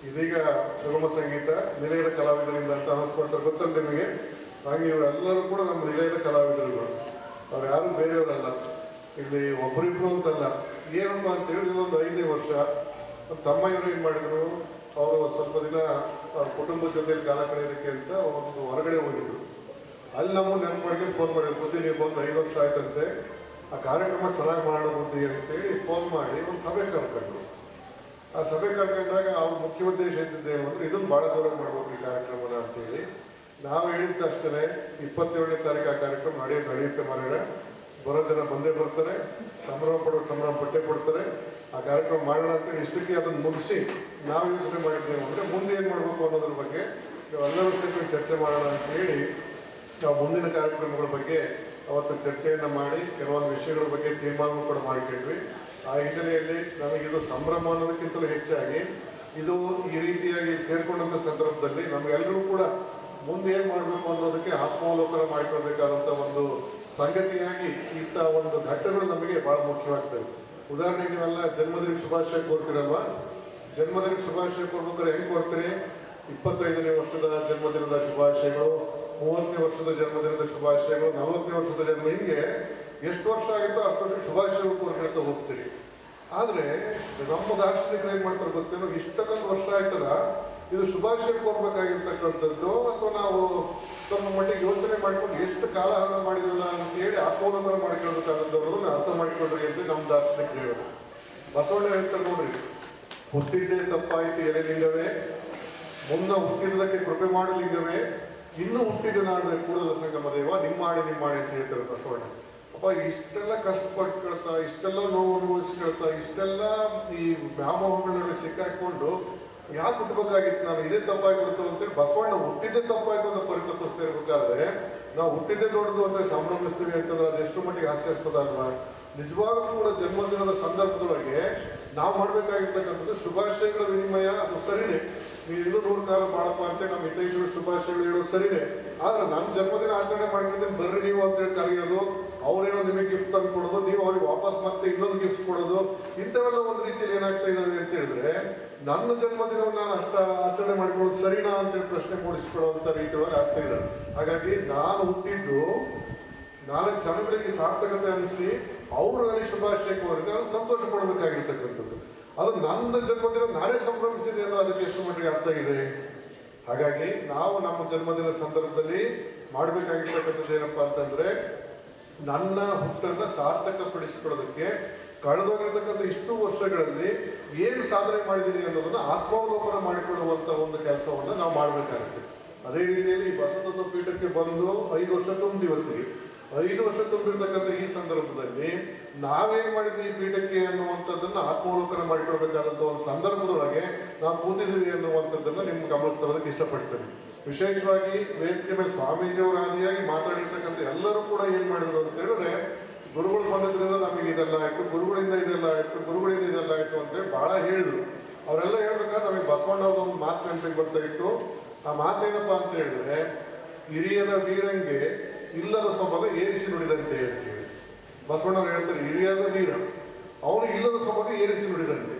ಇದೀಗ ಸುಗಮ ಸಂಗೀತ ನಿಲಯದ ಕಲಾವಿದರಿಂದ ಅಂತ ಅನ್ನಿಸ್ಕೊಡ್ತಾರೆ, ಗೊತ್ತಲ್ಲ ನಿಮಗೆ? ಹಾಗೆ ಇವರೆಲ್ಲರೂ ಕೂಡ ನಮ್ಮ ನಿಲಯದ ಕಲಾವಿದರುಗಳು. ಅವ್ರು ಯಾರು ಬೇರೆಯವರಲ್ಲ, ಇಲ್ಲಿ ಒಬ್ಬರಿಬ್ರು ಅಂತಲ್ಲ. ಏನಪ್ಪ ಅಂತ ಹೇಳಿದ್ರೆ, ಒಂದು 5ನೇ ವರ್ಷ ತಮ್ಮಯ್ಯವರು ಏನು ಮಾಡಿದ್ರು, ಅವರು ಸ್ವಲ್ಪ ದಿನ ಅವ್ರ ಕುಟುಂಬದ ಜೊತೆಯಲ್ಲಿ ಕಾಲ ಕಳೆಯೋದಕ್ಕೆ ಅಂತ ಒಂದು ಹೊರಗಡೆ ಹೋಗಿದ್ರು. ಅಲ್ಲಿ ನಮ್ಮನ್ನು ನೆನಪು ಮಾಡ್ಕೊಂಡು ಫೋನ್ ಮಾಡಿದ್ರು, ಬುದ್ಧಿ ನೀವು ಬಂದು 5 ವರ್ಷ ಆಯ್ತಂತೆ, ಆ ಕಾರ್ಯಕ್ರಮ ಚೆನ್ನಾಗಿ ಮಾಡೋಣ ಬುದ್ಧಿ ಅಂತೇಳಿ ಫೋನ್ ಮಾಡಿ ಒಂದು ಸಭೆ ಕರ್ಕೊಂಡ್ರು. ಆ ಸಭೆ ಕರ್ಕೊಂಡಾಗ ಅವ್ರ ಮುಖ್ಯ ಉದ್ದೇಶ ಇದ್ದಿದ್ದೇನು ಅಂದರೆ, ಇದನ್ನು ಭಾಳ ದೂರ ಮಾಡ್ಬೇಕು ಈ ಕಾರ್ಯಕ್ರಮನ ಅಂತೇಳಿ. ನಾವು ಹೇಳಿದ ಅಷ್ಟೇ 27ನೇ ತಾರೀಕು ಆ ಕಾರ್ಯಕ್ರಮ ನಡೆಯುತ್ತೆ ಮಾರ್ರೆ, ಬರೋ ಜನ ಬಂದೇ ಬರ್ತಾರೆ, ಸಂಭ್ರಮ ಪಟ್ಟೆ ಕೊಡ್ತಾರೆ. ಆ ಕಾರ್ಯಕ್ರಮ ಮಾಡೋಣ ಅಂತೇಳಿ ಇಷ್ಟಕ್ಕೆ ಅದನ್ನು ಮುಗಿಸಿ ನಾವು ಯೋಚನೆ ಮಾಡಿದ್ದೇವೆ ಅಂದರೆ, ಮುಂದೆ ಏನು ಮಾಡಬೇಕು ಅನ್ನೋದ್ರ ಬಗ್ಗೆ ಎಲ್ಲರೂ ಸೇರಿ ಚರ್ಚೆ ಮಾಡೋಣ ಅಂತೇಳಿ ನಾವು ಮುಂದಿನ ಕಾರ್ಯಕ್ರಮಗಳ ಬಗ್ಗೆ ಅವತ್ತು ಚರ್ಚೆಯನ್ನು ಮಾಡಿ ಕೆಲವೊಂದು ವಿಷಯಗಳ ಬಗ್ಗೆ ತೀರ್ಮಾನ ಕೂಡ ಮಾಡಿಕೊಂಡ್ವಿ. ಆ ಹಿನ್ನೆಲೆಯಲ್ಲಿ ನಮಗಿದು ಸಂಭ್ರಮ ಅನ್ನೋದಕ್ಕಿಂತಲೂ ಹೆಚ್ಚಾಗಿ ಇದು ಈ ರೀತಿಯಾಗಿ ಸೇರಿಕೊಂಡಂಥ ಸಂದರ್ಭದಲ್ಲಿ ನಮಗೆಲ್ಲರೂ ಕೂಡ ಮುಂದೆ ಏನು ಮಾಡಬೇಕು ಅನ್ನೋದಕ್ಕೆ ಆತ್ಮಾವಲೋಕನ ಮಾಡಿಕೊಳ್ಬೇಕಾದಂಥ ಒಂದು ಸಂಗತಿಯಾಗಿ ಇಂಥ ಒಂದು ಘಟ್ಟಗಳು ನಮಗೆ ಭಾಳ ಮುಖ್ಯವಾಗ್ತವೆ. ಉದಾಹರಣೆಗೆ ನೀವೆಲ್ಲ ಜನ್ಮದಿನ ಶುಭಾಶಯ ಕೋರ್ತೀರಲ್ವಾ? ಜನ್ಮದಿನ ಶುಭಾಶಯ ಕೋರ್ಬೇಕಾದ್ರೆ ಹೆಂಗೆ ಕೋರ್ತೀರಿ? 25ನೇ ವರ್ಷದ ಜನ್ಮದಿನದ ಶುಭಾಶಯಗಳು, 30ನೇ ವರ್ಷದ ಜನ್ಮದಿನದ ಶುಭಾಶಯಗಳು, 40ನೇ ವರ್ಷದ ಜನ್ಮ, ಹಿಂಗೆ ಎಷ್ಟು ವರ್ಷ ಆಗುತ್ತೋ ಅಷ್ಟು ವರ್ಷ ಶುಭಾಶಯಗಳು ಕೋರ್ಕೊಳ್ತಾ ಹೋಗ್ತೀರಿ. ಆದರೆ ನಮ್ಮ ದಾರ್ಶನಿಕರು ಏನ್ ಮಾಡ್ತಾರೆ ಗೊತ್ತೇನೋ, ಇಷ್ಟಕ್ಕೊಂದು ವರ್ಷ ಆಯ್ತಲ್ಲ, ಇದು ಶುಭಾಶಯ ಕೋರ್ಬೇಕಾಗಿರ್ತಕ್ಕಂಥದ್ದು, ಅಥವಾ ನಾವು ಸ್ವಲ್ಪ ಮಟ್ಟಿಗೆ ಯೋಚನೆ ಮಾಡ್ಕೊಂಡು ಎಷ್ಟು ಕಾಲ ಹಣ ಮಾಡಿದ್ರಲ್ಲ ಅಂತ ಹೇಳಿ ಆತ್ಮೋಲ್ಲಂಘನ ಮಾಡಿಕೊಳ್ಳಬೇಕಾದಂಥವ್ರನ್ನ ಅರ್ಥ ಮಾಡಿಕೊಡ್ರಿ ಅಂತ ನಮ್ಮ ದಾರ್ಶನಿಕರು ಹೇಳೋದು. ಬಸವಣ್ಣ ಹೇಳ್ತಾರೆ ನೋಡ್ರಿ, ಹುಟ್ಟಿದ್ದೇ ತಪ್ಪಾಯಿತು ಎಲೆ ಲಿಂಗವೇ, ಮುನ್ನ ಹುಟ್ಟಿದ್ದಕ್ಕೆ ಕೃಪೆ ಮಾಡು ಲಿಂಗವೇ, ಇನ್ನು ಹುಟ್ಟಿದ ನಾಡು ಕೂಡಲ ಸಂಗಮ ದೇವ, ನಿಮ್ಮಾಡಿ ಅಂತ ಹೇಳ್ತಾರೆ ಬಸವಣ್ಣ. ಅಪ್ಪ ಇಷ್ಟೆಲ್ಲ ಕಷ್ಟಪಟ್ಕೊಳ್ತಾ, ಇಷ್ಟೆಲ್ಲ ನೋವು ಅನುಭವಿಸ್ಕೊಳ್ತಾ, ಇಷ್ಟೆಲ್ಲ ಈ ವ್ಯಾಮೋಹಗಳಲ್ಲಿ ಸಿಕ್ಕಾಕೊಂಡು ಯಾಕೆ ಹುಟ್ಟಬೇಕಾಗಿತ್ತು ನಾನು, ಇದೇ ತಪ್ಪಾಗಿಬಿಡ್ತು ಅಂತೇಳಿ ಬಸವಣ್ಣ ಹುಟ್ಟಿದ್ದೇ ತಪ್ಪಾಯ್ತು ಅಂತ ಪರಿತಪಿಸ್ತಾ ಇರ್ಬೇಕಾದ್ರೆ, ನಾವು ಹುಟ್ಟಿದ್ದೇ ದೊಡ್ಡದು ಅಂದ್ರೆ ಸಂಭ್ರಮಿಸ್ತೀವಿ ಅಂತಂದ್ರೆ ಅದೆಷ್ಟು ಮಟ್ಟಿಗೆ ಹಾಸ್ಯಾಸ್ಪದ ಅಲ್ವಾ. ನಿಜವಾಗ್ಲೂ ಕೂಡ ಜನ್ಮದಿನದ ಸಂದರ್ಭದೊಳಗೆ ನಾವು ಮಾಡ್ಬೇಕಾಗಿರ್ತಕ್ಕಂಥದ್ದು ಶುಭಾಶಯಗಳ ವಿನಿಮಯ. ಅದು ಸರಿನೇ, ನೀವು ಇನ್ನೂ 100 ಕಾಲ ಮಾಡಪ್ಪ ಅಂತೇಳಿ ನಮ್ಮ ಹಿತೈಷಿಗಳು ಶುಭಾಶಯಗಳು ಹೇಳೋದು ಸರಿನೇ. ಆದ್ರೆ ನನ್ನ ಜನ್ಮದಿನ ಆಚರಣೆ ಮಾಡ್ಕೊಂಡಿದ್ದೀನಿ ಬರ್ರಿ ನೀವು ಅಂತೇಳಿ ಕರೆಯೋದು, ಅವ್ರೇನೋ ನಿಮಗೆ ಗಿಫ್ಟ್ ತಂದು ಕೊಡೋದು, ನೀವು ಅವ್ರಿಗೆ ವಾಪಸ್ ಮತ್ತೆ ಇನ್ನೊಂದು ಗಿಫ್ಟ್ ಕೊಡೋದು, ಇಂಥವೆಲ್ಲ ಒಂದು ರೀತಿಯಲ್ಲಿ ಏನಾಗ್ತಾ ಇದ್ದಾವೆ ಅಂತ ಹೇಳಿದ್ರೆ, ನನ್ನ ಜನ್ಮದಿನವನ್ನು ನಾನು ಆಚರಣೆ ಮಾಡ್ಕೊಳ್ಳೋದು ಸರಿನಾ ಅಂತೇಳಿ ಪ್ರಶ್ನೆ ಮೂಡಿಸಿಕೊಳ್ಳುವಂಥ ರೀತಿಯೊಳಗೆ ಆಗ್ತಾ ಇದ್ದಾರೆ. ಹಾಗಾಗಿ ನಾನು ಹುಟ್ಟಿದ್ದು 4 ಜನಗಳಿಗೆ ಸಾರ್ಥಕತೆ ಅನಿಸಿ ಅವರು ನನಗೆ ಶುಭಾಶಯ ಕೋರಿದ್ರೆ ನಾನು ಸಂತೋಷ ಪಡಬೇಕಾಗಿರ್ತಕ್ಕಂಥದ್ದು. ಅದು ನನ್ನ ಜನ್ಮದಿನ ನಾನೇ ಸಂಭ್ರಮಿಸಿದೆ ಅಂದ್ರೆ ಅದಕ್ಕೆ ಎಷ್ಟು ಮಟ್ಟಿಗೆ ಅರ್ಥ ಇದೆ. ಹಾಗಾಗಿ ನಾವು ನಮ್ಮ ಜನ್ಮದಿನ ಸಂದರ್ಭದಲ್ಲಿ ಮಾಡಬೇಕಾಗಿರ್ತಕ್ಕಂಥದ್ದು ಏನಪ್ಪಾ ಅಂತಂದ್ರೆ, ನನ್ನ ಹುಟ್ಟನ್ನು ಸಾರ್ಥಕಪಡಿಸಿಕೊಳ್ಳೋದಕ್ಕೆ ಕಳೆದೋಗಿರ್ತಕ್ಕಂಥ ಇಷ್ಟು ವರ್ಷಗಳಲ್ಲಿ ಏನು ಸಾಧನೆ ಮಾಡಿದ್ದೀನಿ ಅನ್ನೋದನ್ನ ಆತ್ಮಾವಲೋಕನ ಮಾಡಿಕೊಳ್ಳುವಂಥ ಒಂದು ಕೆಲಸವನ್ನು ನಾವು ಮಾಡಬೇಕಾಗುತ್ತೆ. ಅದೇ ರೀತಿಯಲ್ಲಿ ಬಸವತತ್ವ ಪೀಠಕ್ಕೆ ಬಂದು 5 ವರ್ಷ ತುಂಬಿವತ್ತಿಗೆ 5 ವರ್ಷ ತುಂಬಿರ್ತಕ್ಕಂಥ ಈ ಸಂದರ್ಭದಲ್ಲಿ ನಾವೇನ್ ಮಾಡಿದ್ವಿ ಈ ಪೀಠಕ್ಕೆ ಅನ್ನುವಂಥದ್ದನ್ನ ಆತ್ಮಾವಲೋಕನ ಮಾಡಿಕೊಳ್ಬೇಕಾದಂಥ ಒಂದು ಸಂದರ್ಭದೊಳಗೆ ನಾವು ಕೂತಿದ್ದೀವಿ ಅನ್ನುವಂಥದ್ದನ್ನ ನಿಮ್ಗೆ ಗಮನಕ್ಕೆ ತರೋದಕ್ಕೆ ಇಷ್ಟಪಡ್ತೇನೆ. ವಿಶೇಷವಾಗಿ ವೇದಿಕೆ ಮೇಲೆ ಸ್ವಾಮೀಜಿಯವರ ಆದಿಯಾಗಿ ಮಾತಾಡಿರ್ತಕ್ಕಂಥ ಎಲ್ಲರೂ ಕೂಡ ಏನ್ ಮಾಡಿದ್ರು ಅಂತ ಹೇಳಿದ್ರೆ, ಗುರುಗಳು ಬಂದಿದ್ರಿಂದ ನಮಗೆ ಇದೆಲ್ಲ ಆಯ್ತು, ಗುರುಗಳಿಂದ ಇದೆಲ್ಲ ಆಯ್ತು, ಗುರುಗಳಿಂದ ಇದೆಲ್ಲ ಆಯ್ತು ಅಂತೇಳಿ ಬಹಳ ಹೇಳಿದ್ರು. ಅವರೆಲ್ಲ ಹೇಳ್ಬೇಕಾದ್ರೆ ನಮಗೆ ಬಸವಣ್ಣವ್ರ ಒಂದು ಮಾತು ನೆನಪಿಗೆ ಬರ್ತಾ ಇತ್ತು. ಆ ಮಾತೇನಪ್ಪಾ ಅಂತ ಹೇಳಿದ್ರೆ, ಹಿರಿಯದ ವೀರಂಗೆ ಇಲ್ಲದ ಸೊಬಗ ಏರಿಸಿ ನುಡಿದಂತೆ ಹೇಳ್ತೀವಿ. ಬಸವಣ್ಣವ್ರು ಹೇಳ್ತಾರೆ, ಹಿರಿಯದ ವೀರ ಅವನು ಇಲ್ಲದ ಸೊಬಗ ಏರಿಸಿ ನುಡಿದಂತೆ.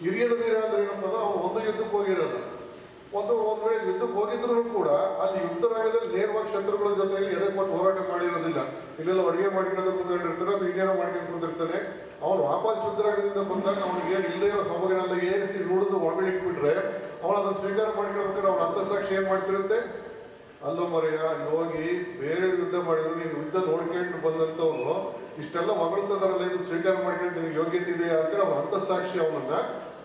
ಹಿರಿಯದ ವೀರ ಅಂದ್ರೆ ಏನಪ್ಪ ಅಂದ್ರೆ, ಅವನು ಒಂದು ಯುದ್ಧಕ್ಕೆ ಹೋಗಿರಲ್ಲ, ಒಂದು ವೇಳೆ ಯುದ್ಧಕ್ಕೆ ಹೋಗಿದ್ರು ಕೂಡ ಅಲ್ಲಿ ಯುದ್ಧ ರಂಗದಲ್ಲಿ ನೇರವಾಗಿ ಶತ್ರುಗಳ ಜೊತೆಯಲ್ಲಿ ಎದೆ ಕೊಟ್ಟು ಹೋರಾಟ ಮಾಡಿರೋದಿಲ್ಲ. ಇಲ್ಲೆಲ್ಲ ಅಡುಗೆ ಮಾಡ್ಕೊಂಡು ಕುತ್ಕೊಂಡಿರ್ತಾರೆ, ಅದು ಇನ್ನೇನೋ ಮಾಡ್ಕೊಂಡು ಕುಂತಿರ್ತಾನೆ. ಅವನು ವಾಪಸ್ ಯುದ್ಧ ರಂಗದಿಂದ ಬಂದಾಗ ಅವನಿಗೆ ಇಲ್ಲದೇ ಇರೋ ಸೊಬಗಿನೆಲ್ಲ ಏರಿಸಿ ನುಡಿದು ಒಳಗಿಟ್ಬಿಟ್ರೆ ಅವನು ಅದನ್ನು ಸ್ವೀಕಾರ ಮಾಡ್ಕೊಳ್ಬೇಕಾದ್ರೆ ಅವನ ಅಂತಃಸಾಕ್ಷಿ ಏನ್ ಮಾಡ್ತಿರುತ್ತೆ, ಅಲ್ಲೋ ಮರೆಯ ಹೋಗಿ ಬೇರೆ ಯುದ್ಧ ಮಾಡಿದ್ರು ನೀನು ಯುದ್ಧ ನೋಡ್ಕೊಂಡು ಬಂದಂಥವ್ರು ಇಷ್ಟೆಲ್ಲ ಹೊಗಳ್ತದಾರಲ್ಲ, ಇದನ್ನು ಸ್ವೀಕಾರ ಮಾಡ್ಕೊಂಡು ನಿನಗೆ ಯೋಗ್ಯತೆ ಇದೆಯಾ ಅಂತೇಳಿ ಅವನ ಅಂತಃಸಾಕ್ಷಿ ಅವನನ್ನ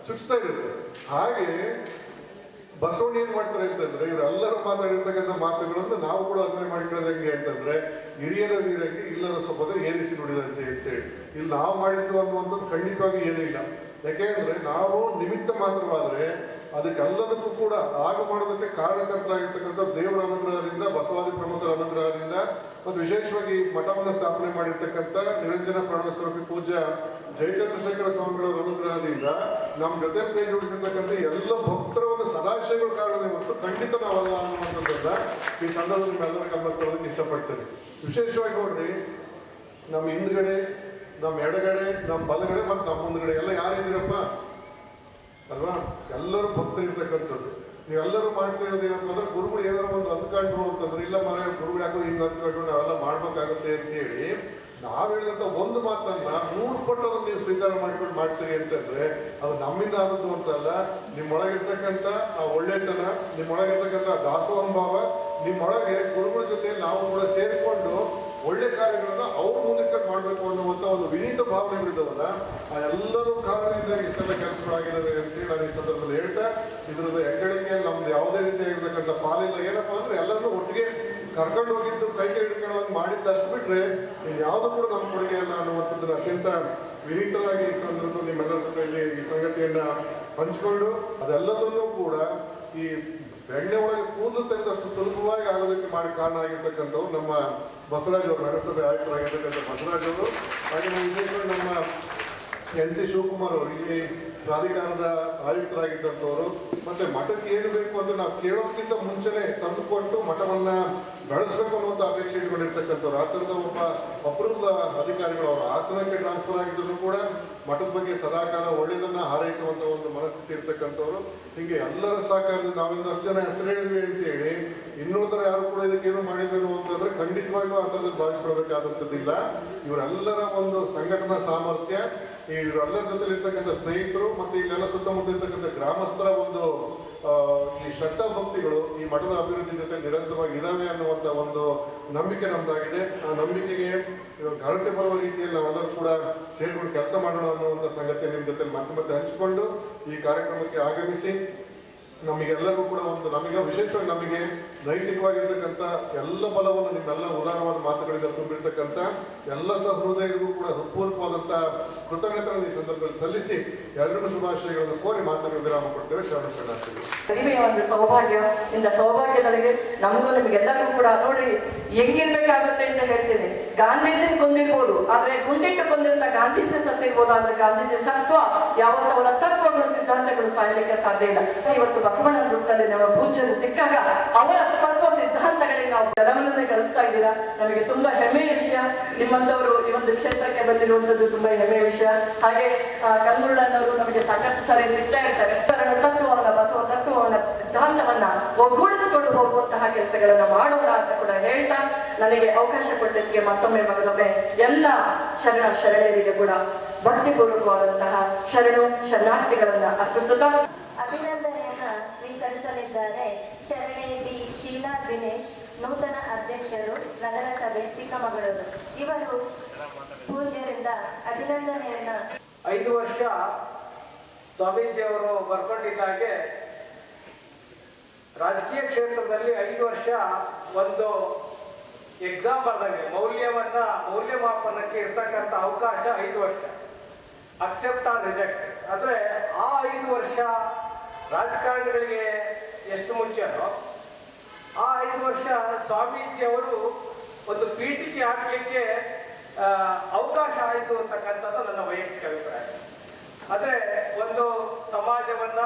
ಚುಚ್ತಾ ಇರುತ್ತೆ. ಹಾಗೆ ಬಸವಣ್ಣ ಏನ್ ಮಾಡ್ತಾರೆ ಅಂತಂದ್ರೆ, ಇವರೆಲ್ಲರೂ ಮಾತಾಡಿರ್ತಕ್ಕಂಥ ಮಾತುಗಳನ್ನು ನಾವು ಕೂಡ ಅನ್ವಯ ಮಾಡಿಕೊಳ್ಳೋದು ಹೆಂಗೆ ಅಂತಂದ್ರೆ, ಹಿರಿಯದ ವೀರಕ್ಕೆ ಇಲ್ಲದ ಸೊಬಗ ಏರಿಸಿ ನುಡಿದಂತೆ ಅಂತೇಳಿ. ಇಲ್ಲಿ ನಾವು ಮಾಡಿದ್ದು ಅನ್ನುವಂಥದ್ದು ಖಂಡಿತವಾಗಿ ಏನೂ ಇಲ್ಲ. ಯಾಕೆಂದ್ರೆ ನಾವು ನಿಮಿತ್ತ ಮಾತ್ರವಾದ್ರೆ ಅದಕ್ಕೆಲ್ಲದಕ್ಕೂ ಕೂಡ ಆಗ ಮಾಡೋದಕ್ಕೆ ಕಾರಣಕರ್ತರಾಗಿರ್ತಕ್ಕಂಥ ದೇವರ ಅನುಗ್ರಹದಿಂದ, ಬಸವಾದಿ ಪ್ರಮುಖರ ಅನುಗ್ರಹದಿಂದ, ಮತ್ತು ವಿಶೇಷವಾಗಿ ಮಠವನ್ನು ಸ್ಥಾಪನೆ ಮಾಡಿರ್ತಕ್ಕಂಥ ನಿರಂಜನ ಪ್ರಾಣಸ್ವರೂಪಿ ಪೂಜ್ಯ ಜಯಚಂದ್ರಶೇಖರ ಸ್ವಾಮಿಗಳವರ ಅನುಗ್ರಹದಿಂದ ನಮ್ಮ ಜೊತೆ ಕೈ ಜೋಡಿಸಿರ್ತಕ್ಕಂಥ ಎಲ್ಲ ಭಕ್ತರ ಒಂದು ಸದಾಶಯಗಳು ಕಾರಣವೇ ಹೊರತು ಖಂಡಿತ ನಾವಲ್ಲ ಅನ್ನುವಂಥದ್ದನ್ನ ಈ ಸಂದರ್ಭದಲ್ಲಿ ನಿಮ್ಮೆಲ್ಲರ ಗಮನ ತರೋದಕ್ಕೆ ಇಷ್ಟಪಡ್ತೇನೆ. ವಿಶೇಷವಾಗಿ ನೋಡ್ರಿ, ನಮ್ಮ ಹಿಂದ್ಗಡೆ, ನಮ್ಮ ಎಡಗಡೆ, ನಮ್ಮ ಬಲಗಡೆ ಮತ್ತು ನಮ್ಮ ಮುಂದ್ಗಡೆ ಎಲ್ಲ ಯಾರಿದ್ದೀರಪ್ಪ ಅಲ್ವಾ? ಎಲ್ಲರೂ ಭಕ್ತರಿರ್ತಕ್ಕಂಥದ್ದು. ನೀವೆಲ್ಲರೂ ಮಾಡ್ತಾ ಇರೋದು ಏನಪ್ಪ ಅಂದ್ರೆ, ಗುರುಗಳು ಏನಾದ್ರು ಒಂದು ಅಂದ್ಕೊಂಡ್ರು ಅಂತಂದ್ರೆ, ಇಲ್ಲ ಮರ ಗುರುಗಳು ಯಾಕೋ ಹಿಂಗೆ ಅಂದ್ಕೊಂಡ್ರು ನಾವೆಲ್ಲ ಮಾಡ್ಬೇಕಾಗುತ್ತೆ ಅಂತ ಹೇಳಿ ನಾವು ಹೇಳಿದಂಥ ಒಂದು ಮಾತನ್ನ 100 ಪಟ್ಟನ್ನು ನೀವು ಸ್ವೀಕಾರ ಮಾಡಿಕೊಂಡು ಮಾಡ್ತೀರಿ ಅಂತಂದ್ರೆ ಅದು ನಮ್ಮಿಂದ ಆದದ್ದು ಅಂತಲ್ಲ. ನಿಮ್ಮೊಳಗಿರ್ತಕ್ಕಂಥ ಆ ಒಳ್ಳೆತನ, ನಿಮ್ಮೊಳಗಿರ್ತಕ್ಕಂಥ ದಾಸೋಹ ಭಾವ, ನಿಮ್ಮೊಳಗೆ ಗುರುಗಳ ಜೊತೆ ನಾವು ಕೂಡ ಸೇರಿಕೊಂಡು ಒಳ್ಳೆ ಕಾರ್ಯಗಳನ್ನ ಅವ್ರ ಮುಂದಕ್ಕೆ ಮಾಡಬೇಕು ಅನ್ನುವಂಥ ಒಂದು ವಿನೀತ ಭಾವನೆಗಳಿದಾವಲ್ಲ, ಆ ಎಲ್ಲರೂ ಕಾರಣದಿಂದ ಇಷ್ಟೆಲ್ಲ ಕೆಲಸಗಳಾಗಿದ್ದಾವೆ ಅಂತೇಳಿ ನಾನು ಈ ಸಂದರ್ಭದಲ್ಲಿ ಹೇಳ್ತಾ, ಇದ್ರದ್ದು ಹೆಗ್ಗಳಿಕೆ ನಮ್ದು ಯಾವುದೇ ರೀತಿಯಾಗಿರ್ತಕ್ಕಂಥ ಪಾಲಿಲ್ಲ. ಏನಪ್ಪಾ ಅಂದ್ರೆ ಎಲ್ಲರನ್ನೂ ಒಟ್ಟಿಗೆ ಕರ್ಕೊಂಡು ಹೋಗಿದ್ದು ಕೈ ಹಿಡ್ಕೊಂಡು ಮಾಡಿದ್ದಷ್ಟು ಬಿಟ್ರೆ ಯಾವುದು ಕೂಡ ನಮ್ಮ ಕೊಡುಗೆ ಅಲ್ಲ ಅನ್ನುವಂಥದ್ದನ್ನ ಅತ್ಯಂತ ವಿನೀತರಾಗಿ ಈ ಸಂದರ್ಭದಲ್ಲಿ ನಿಮ್ಮೆಲ್ಲರ ಜೊತೆಯಲ್ಲಿ ಈ ಸಂಗತಿಯನ್ನ ಹಂಚಿಕೊಂಡು, ಅದೆಲ್ಲದನ್ನೂ ಕೂಡ ಈ ಬೆಣ್ಣೆ ಒಳಗೆ ಕೂದಲು ತೆಗೆದಷ್ಟು ಸುಲಭವಾಗಿ ಆಗೋದಕ್ಕೆ ಮಾಡಿ ಕಾರಣ ಆಗಿರ್ತಕ್ಕಂಥವ್ರು ನಮ್ಮ ಬಸವರಾಜ್ ಅವರು, ನಗರಸಭೆ ಆಯುಕ್ತರಾಗಿರ್ತಕ್ಕಂಥ ಬಸವರಾಜ್ ಅವರು. ಹಾಗೆ ವಿಶೇಷವಾಗಿ ನಮ್ಮ NC ಶಿವಕುಮಾರ್ ಅವರು, ಇಲ್ಲಿ ಪ್ರಾಧಿಕಾರದ ಆಯುಕ್ತರಾಗಿದ್ದಂಥವರು. ಮತ್ತೆ ಮಠಕ್ಕೆ ಏನು ಬೇಕು ಅಂದ್ರೆ ನಾವು ಕೇಳೋಕ್ಕಿಂತ ಮುಂಚೆನೆ ತಂದುಕೊಟ್ಟು ಮಠವನ್ನ ಬೆಳೆಸಬೇಕು ಅನ್ನುವಂಥ ಅಪೇಕ್ಷೆ ಇಟ್ಕೊಂಡಿರ್ತಕ್ಕಂಥವ್ರು. ಆ ಥರದ ಒಬ್ಬ ಅಪರೂಪದ ಅಧಿಕಾರಿಗಳು ಅವರು ಹಾಸನಕ್ಕೆ ಟ್ರಾನ್ಸ್ಫರ್ ಆಗಿದ್ರು ಕೂಡ ಮಠದ ಬಗ್ಗೆ ಸದಾಕಾಲ ಒಳ್ಳೆಯದನ್ನ ಹಾರೈಸುವಂಥ ಒಂದು ಮನಸ್ಥಿತಿ ಇರ್ತಕ್ಕಂಥವ್ರು. ಹೀಗೆ ಎಲ್ಲರ ಸಹಕಾರದಿಂದ ನಾವಿಂದಷ್ಟು ಜನ ಹೆಸರು ಹೇಳಿದ್ವಿ ಅಂತೇಳಿ ಇನ್ನೂತರ ಯಾರು ಕೂಡ ಇದಕ್ಕೇನು ಮಾಡಿದ್ರು ಅಂತಂದ್ರೆ ಖಂಡಿತವಾಗಿಯೂ ಆ ಥರದಲ್ಲಿ ಭಾವಿಸ್ಕೊಳ್ಬೇಕಾದಂಥದ್ದಿಲ್ಲ. ಇವರೆಲ್ಲರ ಒಂದು ಸಂಘಟನಾ ಸಾಮರ್ಥ್ಯ, ಇವರೆಲ್ಲರ ಜೊತೆ ಇರ್ತಕ್ಕಂಥ ಸ್ನೇಹಿತರು ಮತ್ತು ಇಲ್ಲೆಲ್ಲ ಸುತ್ತಮುತ್ತ ಇರ್ತಕ್ಕಂಥ ಗ್ರಾಮಸ್ಥರ ಒಂದು ಈ ಶ್ರದ್ಧಾ ಭಕ್ತಿಗಳು ಈ ಮಠದ ಅಭಿವೃದ್ಧಿ ಜೊತೆ ನಿರಂತರವಾಗಿ ಇದಾವೆ ಅನ್ನುವಂಥ ಒಂದು ನಂಬಿಕೆ ನಮ್ದಾಗಿದೆ. ಆ ನಂಬಿಕೆಗೆ ಘನತೆ ಬರುವ ರೀತಿಯಲ್ಲಿ ನಾವೆಲ್ಲರೂ ಕೂಡ ಸೇರಿಕೊಂಡು ಕೆಲಸ ಮಾಡೋಣ ಅನ್ನುವಂಥ ಸಂಗತಿ ನಿಮ್ಮ ಜೊತೆ ಮತ್ತೆ ಹಂಚಿಕೊಂಡು ಈ ಕಾರ್ಯಕ್ರಮಕ್ಕೆ ಆಗಮಿಸಿ ನಮಗೆಲ್ಲರಿಗೂ ಕೂಡ ನಮಗೆ ವಿಶೇಷವಾಗಿ ನಮಗೆ ನೈತಿಕವಾಗಿರ್ತಕ್ಕಂಥ ಎಲ್ಲ ಬಲವನ್ನು ನಿಮ್ಮೆಲ್ಲ ಉದಾರವಾದ ಮಾತುಗಳಿಂದ ತುಂಬಿರ್ತಕ್ಕಂಥ ಎಲ್ಲ ಸಹೃದಯರಿಗೂ ಕೂಡ ಹೃತ್ಪೂರ್ವಕವಾದಂಥ ಕೃತಜ್ಞತೆಗಳನ್ನು ಈ ಸಂದರ್ಭದಲ್ಲಿ ಸಲ್ಲಿಸಿ ಎಲ್ಲರಿಗೂ ಶುಭಾಶಯಗಳನ್ನು ಕೋರಿ ಮಾತನ್ನು ವಿರಾಮ ಕೊಡ್ತೇವೆ. ಶರಣಾರ್ಥಿಗಳು. ಕಡಿಮೆಯ ಒಂದು ಸೌಭಾಗ್ಯ, ಇಂದ ಸೌಭಾಗ್ಯದೊಳಗೆ ನಮಗೂ ನಿಮಗೆಲ್ಲರಿಗೂ ಕೂಡ ನೋಡ್ರಿ ಹೆಂಗಿರ್ಬೇಕಾಗುತ್ತೆ ಅಂತ ಹೇಳ್ತೀನಿ. ಗಾಂಧೀಜಿನ ಕೊಂದಿರ್ಬೋದು, ಆದ್ರೆ ಗುಂಡಿಟ್ಟು ಕೊಂದಂತ ಗಾಂಧೀಜಿ ಸತ್ತಿರ್ಬೋದು, ಆದ್ರೆ ಗಾಂಧೀಜಿ ಸತ್ವ ಯಾವತ್ತು ಅವರ ತತ್ವಗಳು ಸಿದ್ಧಾಂತಗಳು ಸಾಯಲಿಕ್ಕೆ ಸಾಧ್ಯ ಇಲ್ಲ. ಇವತ್ತು ಬಸವಣ್ಣ ರೂಪದಲ್ಲಿ ನಮ್ಮ ಪೂಜ್ಯರು ಸಿಕ್ಕಾಗ ಅವರ ತತ್ವ ಸಿದ್ಧಾಂತಗಳಿಗೆ ನಾವು ಗಮನದಲ್ಲಿ ಗಳಿಸ್ತಾ ಇದ್ದೀರಾ. ನಮಗೆ ತುಂಬಾ ಹೆಮ್ಮೆಯ ವಿಷಯ. ನಿಮ್ಮಂತವರು ಈ ಒಂದು ಕ್ಷೇತ್ರಕ್ಕೆ ಬಂದಿರುವಂತದ್ದು ತುಂಬಾ ಹೆಮ್ಮೆಯ ವಿಷಯ. ಹಾಗೆ ಕನ್ನಡನವರು ನಮಗೆ ಸಾಕಷ್ಟು ಸಾರಿ ಸಿಗ್ತಾ ಇರ್ತಾರೆ. ತತ್ವವನ್ನ, ಬಸವ ತತ್ವವನ್ನ, ಸಿದ್ಧಾಂತವನ್ನ ಒಗ್ಗೂಡಿಸಿಕೊಂಡು ಹೋಗುವಂತಹ ಕೆಲಸಗಳನ್ನ ಮಾಡೋಣ ಅಂತ ಕೂಡ ಹೇಳ್ತಾ ನನಗೆ ಅವಕಾಶ ಕೊಟ್ಟಿದ್ದಕ್ಕೆ ಮತ್ತೊಮ್ಮೆ ಎಲ್ಲ ಶರಣರಿಗೆ ಕೂಡ ಭಕ್ತಿಪೂರ್ವಕವಾದಂತಹ ಶರಣಾರ್ಥಿಗಳನ್ನ ಅರ್ಪಿಸುತ್ತಾ ಅಭಿನಂದನೆಯನ್ನ ಸ್ವೀಕರಿಸಲಿದ್ದಾರೆ ಶರಣೆ ಬಿ ಶೀಲಾ ದಿನೇಶ್, ನೂತನ ಅಧ್ಯಕ್ಷರು, ನಗರಸಭೆ ಚಿಕ್ಕಮಗಳೂರು. ಇವರು ಪೂಜ್ಯರಿಂದ ಅಭಿನಂದನೆಯನ್ನ 5 ವರ್ಷ ಸ್ವಾಮೀಜಿಯವರು ಬರ್ಕೊಂಡಿದ್ದಾಗೆ ರಾಜಕೀಯ ಕ್ಷೇತ್ರದಲ್ಲಿ 5 ವರ್ಷ ಒಂದು ಎಕ್ಸಾಮ್ ಬರ್ದಂಗೆ ಮೌಲ್ಯಮಾಪನಕ್ಕೆ ಇರ್ತಕ್ಕಂಥ ಅವಕಾಶ 5 ವರ್ಷ, ಅಕ್ಸೆಪ್ಟ್ ಆರ್ ರಿಜೆಕ್ಟ್. ಅಂದ್ರೆ ಆ 5 ವರ್ಷ ರಾಜಕಾರಣಿಗಳಿಗೆ ಎಷ್ಟು ಮುಖ್ಯನೋ ಆ 5 ವರ್ಷ ಸ್ವಾಮೀಜಿಯವರು ಒಂದು ಪೀಠಿಕೆ ಹಾಕಲಿಕ್ಕೆ ಅವಕಾಶ ಆಯಿತು ಅಂತಕ್ಕಂಥದ್ದು ನನ್ನ ವೈಯಕ್ತಿಕ ಅಭಿಪ್ರಾಯ. ಆದ್ರೆ ಒಂದು ಸಮಾಜವನ್ನ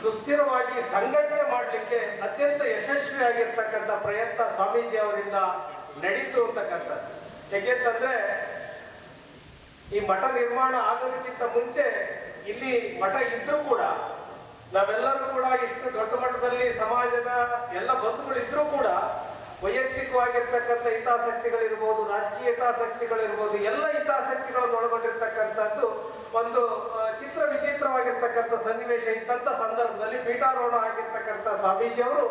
ಸುಸ್ಥಿರವಾಗಿ ಸಂಘಟನೆ ಮಾಡಲಿಕ್ಕೆ ಅತ್ಯಂತ ಯಶಸ್ವಿಯಾಗಿರ್ತಕ್ಕಂಥ ಪ್ರಯತ್ನ ಸ್ವಾಮೀಜಿ ಅವರಿಂದ ನಡೀತು ಅಂತಕ್ಕಂಥದ್ದು. ಯಾಕೆಂತಂದ್ರೆ ಈ ಮಠ ನಿರ್ಮಾಣ ಆಗೋದಕ್ಕಿಂತ ಮುಂಚೆ ಇಲ್ಲಿ ಮಠ ಇದ್ರೂ ಕೂಡ ನಾವೆಲ್ಲರೂ ಕೂಡ ಇಷ್ಟು ದೊಡ್ಡ ಮಟ್ಟದಲ್ಲಿ ಸಮಾಜದ ಎಲ್ಲ ಬಂಧುಗಳು ಇದ್ರೂ ಕೂಡ ವೈಯಕ್ತಿಕವಾಗಿರ್ತಕ್ಕಂಥ ಹಿತಾಸಕ್ತಿಗಳಿರ್ಬೋದು, ರಾಜಕೀಯ ಹಿತಾಸಕ್ತಿಗಳಿರ್ಬೋದು, ಎಲ್ಲ ಹಿತಾಸಕ್ತಿಗಳನ್ನು ಒಳಗೊಂಡಿರ್ತಕ್ಕಂಥದ್ದು ಒಂದು ವಿಚಿತ್ರವಾಗಿರ್ತಕ್ಕಂಥ ಸನ್ನಿವೇಶ ಇದ್ದಂಥ ಸಂದರ್ಭದಲ್ಲಿ ಪೀಠಾರೋಹಣ ಆಗಿರ್ತಕ್ಕಂಥ ಸ್ವಾಮೀಜಿಯವರು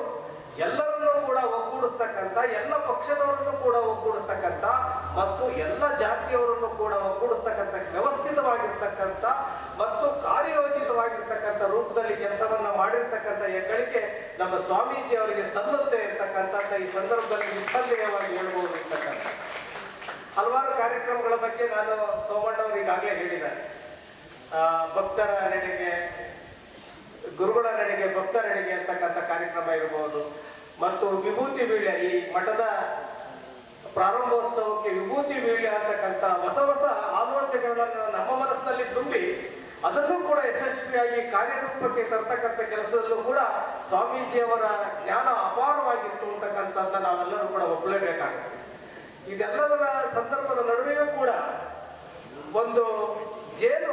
ಎಲ್ಲರನ್ನೂ ಕೂಡ ಒಗ್ಗೂಡಿಸ್ತಕ್ಕಂಥ, ಎಲ್ಲ ಪಕ್ಷದವರನ್ನು ಕೂಡ ಒಗ್ಗೂಡಿಸ್ತಕ್ಕಂಥ ಮತ್ತು ಎಲ್ಲ ಜಾತಿಯವರನ್ನು ಕೂಡ ಒಗ್ಗೂಡಿಸ್ತಕ್ಕಂಥ ವ್ಯವಸ್ಥಿತವಾಗಿರ್ತಕ್ಕಂಥ ಮತ್ತು ಕಾರ್ಯೋಚಿತವಾಗಿರ್ತಕ್ಕಂಥ ರೂಪದಲ್ಲಿ ಕೆಲಸವನ್ನ ಮಾಡಿರ್ತಕ್ಕಂಥ ಹೆಗ್ಗಳಿಕೆ ನಮ್ಮ ಸ್ವಾಮೀಜಿ ಅವರಿಗೆ ಸಲ್ಲುತ್ತೆ ಇರ್ತಕ್ಕಂಥ ಈ ಸಂದರ್ಭದಲ್ಲಿ ನಿಸ್ಸಂದೇಹವಾಗಿ ಹೇಳ್ಬೋದು ಇರ್ತಕ್ಕಂಥ ಹಲವಾರು ಕಾರ್ಯಕ್ರಮಗಳ ಬಗ್ಗೆ ನಾನು ಸೋಮಣ್ಣವರು ಈಗಾಗಲೇ ಹೇಳಿದ್ದಾರೆ. ಭಕ್ತರ ನಡೆಗೆ, ಗುರುಗಳ ನಡೆಗೆ, ಭಕ್ತರ ನಡೆಗೆ ಅಂತಕ್ಕಂಥ ಕಾರ್ಯಕ್ರಮ ಇರಬಹುದು, ಮತ್ತು ವಿಭೂತಿ ವೀಳ್ಯ, ಈ ಮಠದ ಪ್ರಾರಂಭೋತ್ಸವಕ್ಕೆ ವಿಭೂತಿ ವೀಳ್ಯ ಅಂತಕ್ಕಂಥ ಹೊಸ ಆಲೋಚನೆಗಳನ್ನು ನಮ್ಮ ಮನಸ್ಸಿನಲ್ಲಿ ತುಂಬಿ ಅದನ್ನು ಕೂಡ ಯಶಸ್ವಿಯಾಗಿ ಕಾರ್ಯರೂಪಕ್ಕೆ ತರ್ತಕ್ಕಂಥ ಕೆಲಸದಲ್ಲೂ ಕೂಡ ಸ್ವಾಮೀಜಿಯವರ ಜ್ಞಾನ ಅಪಾರವಾಗಿತ್ತು ಅಂತಕ್ಕಂಥದ್ದನ್ನ ನಾವೆಲ್ಲರೂ ಕೂಡ ಒಪ್ಪಲೇಬೇಕಾಗುತ್ತೆ. ಇದೆಲ್ಲದರ ಸಂದರ್ಭದ ನಡುವೆಯೂ ಕೂಡ ಒಂದು ಜೇನು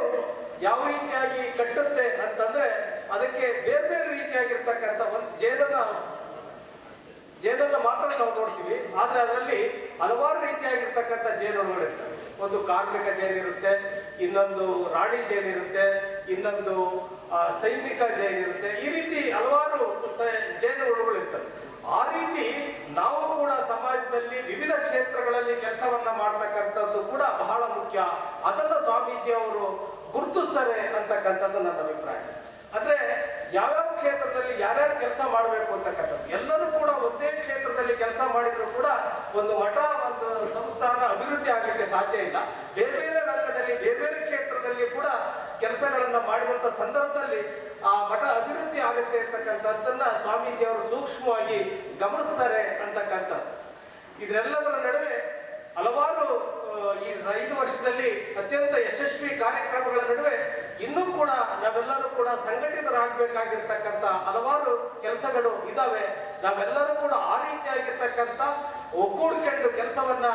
ಯಾವ ರೀತಿಯಾಗಿ ಕಟ್ಟುತ್ತೆ ಅಂತಂದ್ರೆ ಅದಕ್ಕೆ ಬೇರೆ ಬೇರೆ ರೀತಿಯಾಗಿರ್ತಕ್ಕಂಥ ಒಂದು ಜೇನನ್ನ ಮಾತ್ರ ನಾವು ನೋಡ್ತೀವಿ. ಆದ್ರೆ ಅದರಲ್ಲಿ ಹಲವಾರು ರೀತಿಯಾಗಿರ್ತಕ್ಕಂಥ ಜೇನುಗಳಿರ್ತವೆ. ಒಂದು ಕಾರ್ಮಿಕ ಜೇನಿರುತ್ತೆ, ಇನ್ನೊಂದು ರಾಣಿ ಜೇನಿರುತ್ತೆ, ಇನ್ನೊಂದು ಸೈನಿಕ ಜೇನಿರುತ್ತೆ. ಈ ರೀತಿ ಹಲವಾರು ಜೇನುಗಳಿರ್ತವೆ. ಆ ರೀತಿ ನಾವು ಕೂಡ ಸಮಾಜದಲ್ಲಿ ವಿವಿಧ ಕ್ಷೇತ್ರಗಳಲ್ಲಿ ಕೆಲಸವನ್ನ ಮಾಡ್ತಕ್ಕಂಥದ್ದು ಕೂಡ ಬಹಳ ಮುಖ್ಯ. ಅದನ್ನ ಸ್ವಾಮೀಜಿ ಅವರು ಗುರುತಿಸ್ತಾರೆ ಅಂತಕ್ಕಂಥದ್ದು ನನ್ನ ಅಭಿಪ್ರಾಯ. ಅಂದ್ರೆ ಯಾವ್ಯಾವ ಕ್ಷೇತ್ರದಲ್ಲಿ ಯಾರ್ಯಾರು ಕೆಲಸ ಮಾಡಬೇಕು ಅಂತಕ್ಕಂಥದ್ದು, ಎಲ್ಲರೂ ಕೂಡ ಒಂದೇ ಕ್ಷೇತ್ರದಲ್ಲಿ ಕೆಲಸ ಮಾಡಿದ್ರು ಕೂಡ ಒಂದು ಮಠ, ಒಂದು ಸಂಸ್ಥಾನ ಅಭಿವೃದ್ಧಿ ಆಗ್ಲಿಕ್ಕೆ ಸಾಧ್ಯ ಇಲ್ಲ. ಬೇರೆ ಬೇರೆ ರಂಗದಲ್ಲಿ, ಬೇರೆ ಬೇರೆ ಕ್ಷೇತ್ರದಲ್ಲಿ ಕೂಡ ಕೆಲಸಗಳನ್ನ ಮಾಡಿದಂತ ಸಂದರ್ಭದಲ್ಲಿ ಆ ಮಠ ಅಭಿವೃದ್ಧಿ ಆಗುತ್ತೆ ಅಂತಕ್ಕಂಥದ್ದನ್ನ ಸ್ವಾಮೀಜಿ ಅವರು ಸೂಕ್ಷ್ಮವಾಗಿ ಗಮನಿಸ್ತಾರೆ ಅಂತಕ್ಕಂಥದ್ದು. ಇದೆಲ್ಲದರ ನಡುವೆ ಹಲವಾರು ಈ 5 ವರ್ಷದಲ್ಲಿ ಅತ್ಯಂತ ಯಶಸ್ವಿ ಕಾರ್ಯಕ್ರಮಗಳ ನಡುವೆ ಇನ್ನೂ ಕೂಡ ನಾವೆಲ್ಲರೂ ಕೂಡ ಕೂಡ ಸಂಘಟಿತರಾಗಬೇಕಾಗಿರ್ತಕ್ಕಂಥ ಹಲವಾರು ಕೆಲಸಗಳು ಇದಾವೆ. ನಾವೆಲ್ಲರೂ ಕೂಡ ಆ ರೀತಿಯಾಗಿರ್ತಕ್ಕಂಥ ಒಗ್ಗೂಡ್ಕೊಂಡು ಕೆಲಸವನ್ನ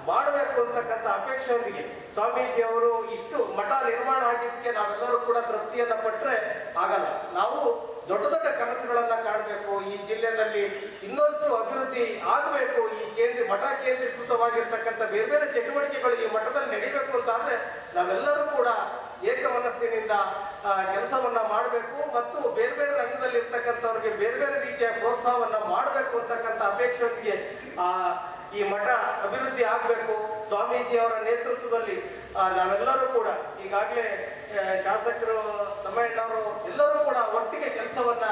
ಮಾಡಬೇಕು ಅಂತಕ್ಕಂಥ ಅಪೇಕ್ಷೆಯೊಂದಿಗೆ ಸ್ವಾಮೀಜಿ ಅವರು ಇಷ್ಟು ಮಠ ನಿರ್ಮಾಣ ಆಗಿದ್ದಕ್ಕೆ ನಾವೆಲ್ಲರೂ ಕೂಡ ತೃಪ್ತಿಯನ್ನ ಪಟ್ರೆ ಆಗಲ್ಲ. ನಾವು ದೊಡ್ಡ ದೊಡ್ಡ ಕನಸುಗಳನ್ನ ಕಾಣಬೇಕು. ಈ ಜಿಲ್ಲೆಯಲ್ಲಿ ಇನ್ನಷ್ಟು ಅಭಿವೃದ್ಧಿ ಆಗಬೇಕು. ಈ ಮಠ ಕೇಂದ್ರೀಕೃತವಾಗಿರ್ತಕ್ಕಂಥ ಬೇರೆ ಬೇರೆ ಚಟುವಟಿಕೆಗಳು ಈ ಮಠದಲ್ಲಿ ನಡೀಬೇಕು ಅಂತ ಆದ್ರೆ ನಾವೆಲ್ಲರೂ ಕೂಡ ಏಕ ಮನಸ್ಸಿನಿಂದ ಕೆಲಸವನ್ನ ಮಾಡಬೇಕು ಮತ್ತು ಬೇರೆ ಬೇರೆ ರಂಗದಲ್ಲಿ ಇರ್ತಕ್ಕಂಥವ್ರಿಗೆ ಬೇರೆ ಬೇರೆ ರೀತಿಯ ಪ್ರೋತ್ಸಾಹವನ್ನ ಮಾಡಬೇಕು ಅಂತಕ್ಕಂಥ ಅಪೇಕ್ಷೆಯೊಂದಿಗೆ ಈ ಮಠ ಅಭಿವೃದ್ಧಿ ಆಗಬೇಕು. ಸ್ವಾಮೀಜಿ ಅವರ ನೇತೃತ್ವದಲ್ಲಿ ನಾವೆಲ್ಲರೂ ಕೂಡ ಈಗಾಗಲೇ ಶಾಸಕರು ತಮ್ಮಣ್ಣವರು ಎಲ್ಲರೂ ಕೂಡ ಒಟ್ಟಿಗೆ ಕೆಲಸವನ್ನ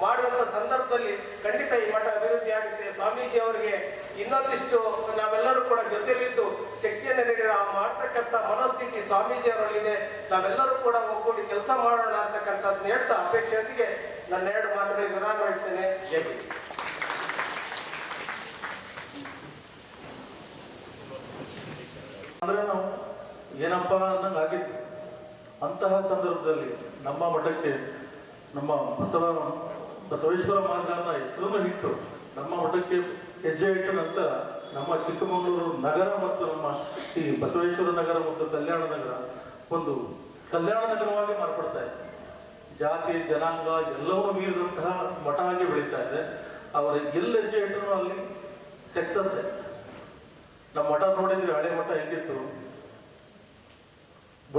ಮಾಡುವಂತ ಸಂದರ್ಭದಲ್ಲಿ ಖಂಡಿತ ಈ ಮಠ ಅಭಿವೃದ್ಧಿ ಆಗುತ್ತೆ. ಸ್ವಾಮೀಜಿ ಅವರಿಗೆ ಇನ್ನೊಂದಿಷ್ಟು ನಾವೆಲ್ಲರೂ ಕೂಡ ಜೊತೆಯಲ್ಲಿದ್ದು ಶಕ್ತಿಯನ್ನು ನೀಡಿ ಮಾಡ್ತಕ್ಕಂಥ ಮನಸ್ಥಿತಿ ಸ್ವಾಮೀಜಿ ಅವರಲ್ಲಿದೆ. ನಾವೆಲ್ಲರೂ ಕೂಡ ಒಗ್ಗೂಡಿ ಕೆಲಸ ಮಾಡೋಣ ಅಂತಕ್ಕಂಥದ್ದು ಹೇಳ್ತಾ ಅಪೇಕ್ಷೆಯೊಂದಿಗೆ ನನ್ನ 2 ಮಾತುಗಳಿಗೆ ವಿರಾಮ ಹೇಳ್ತೇನೆ. ಜೈ ಹಿಂದ್. ಅಂದ್ರೆ ನಾವು ಏನಪ್ಪಾ ಅನ್ನಂಗೆ ಆಗಿತ್ತು. ಅಂತಹ ಸಂದರ್ಭದಲ್ಲಿ ನಮ್ಮ ಮಠಕ್ಕೆ ನಮ್ಮ ಬಸವೇಶ್ವರ ಮಾರ್ಗನ ಹೆಸರನ್ನು ಇಟ್ಟು ನಮ್ಮ ಮಠಕ್ಕೆ ಹೆಜ್ಜೆ ಇಟ್ಟ ನಂತರ ನಮ್ಮ ಚಿಕ್ಕಮಗಳೂರು ನಗರ ಮತ್ತು ನಮ್ಮ ಈ ಬಸವೇಶ್ವರ ನಗರ ಮತ್ತು ಕಲ್ಯಾಣ ನಗರ ಒಂದು ಕಲ್ಯಾಣ ನಗರವಾಗಿ ಮಾರ್ಪಡ್ತಾ ಇದೆ. ಜಾತಿ ಜನಾಂಗ ಎಲ್ಲವೂ ಮೀರಿದಂತಹ ಮಠ ಆಗಿ ಬೆಳೀತಾ ಇದೆ. ಅವರ ಎಲ್ಲಿ ಹೆಜ್ಜೆ ಇಟ್ಟರು ಅಲ್ಲಿ ಸಕ್ಸಸ್. ನಮ್ಮ ಮಠ ನೋಡಿದ್ರೆ ಹಳೆ ಮಠ ಹೆಂಗಿತ್ತು,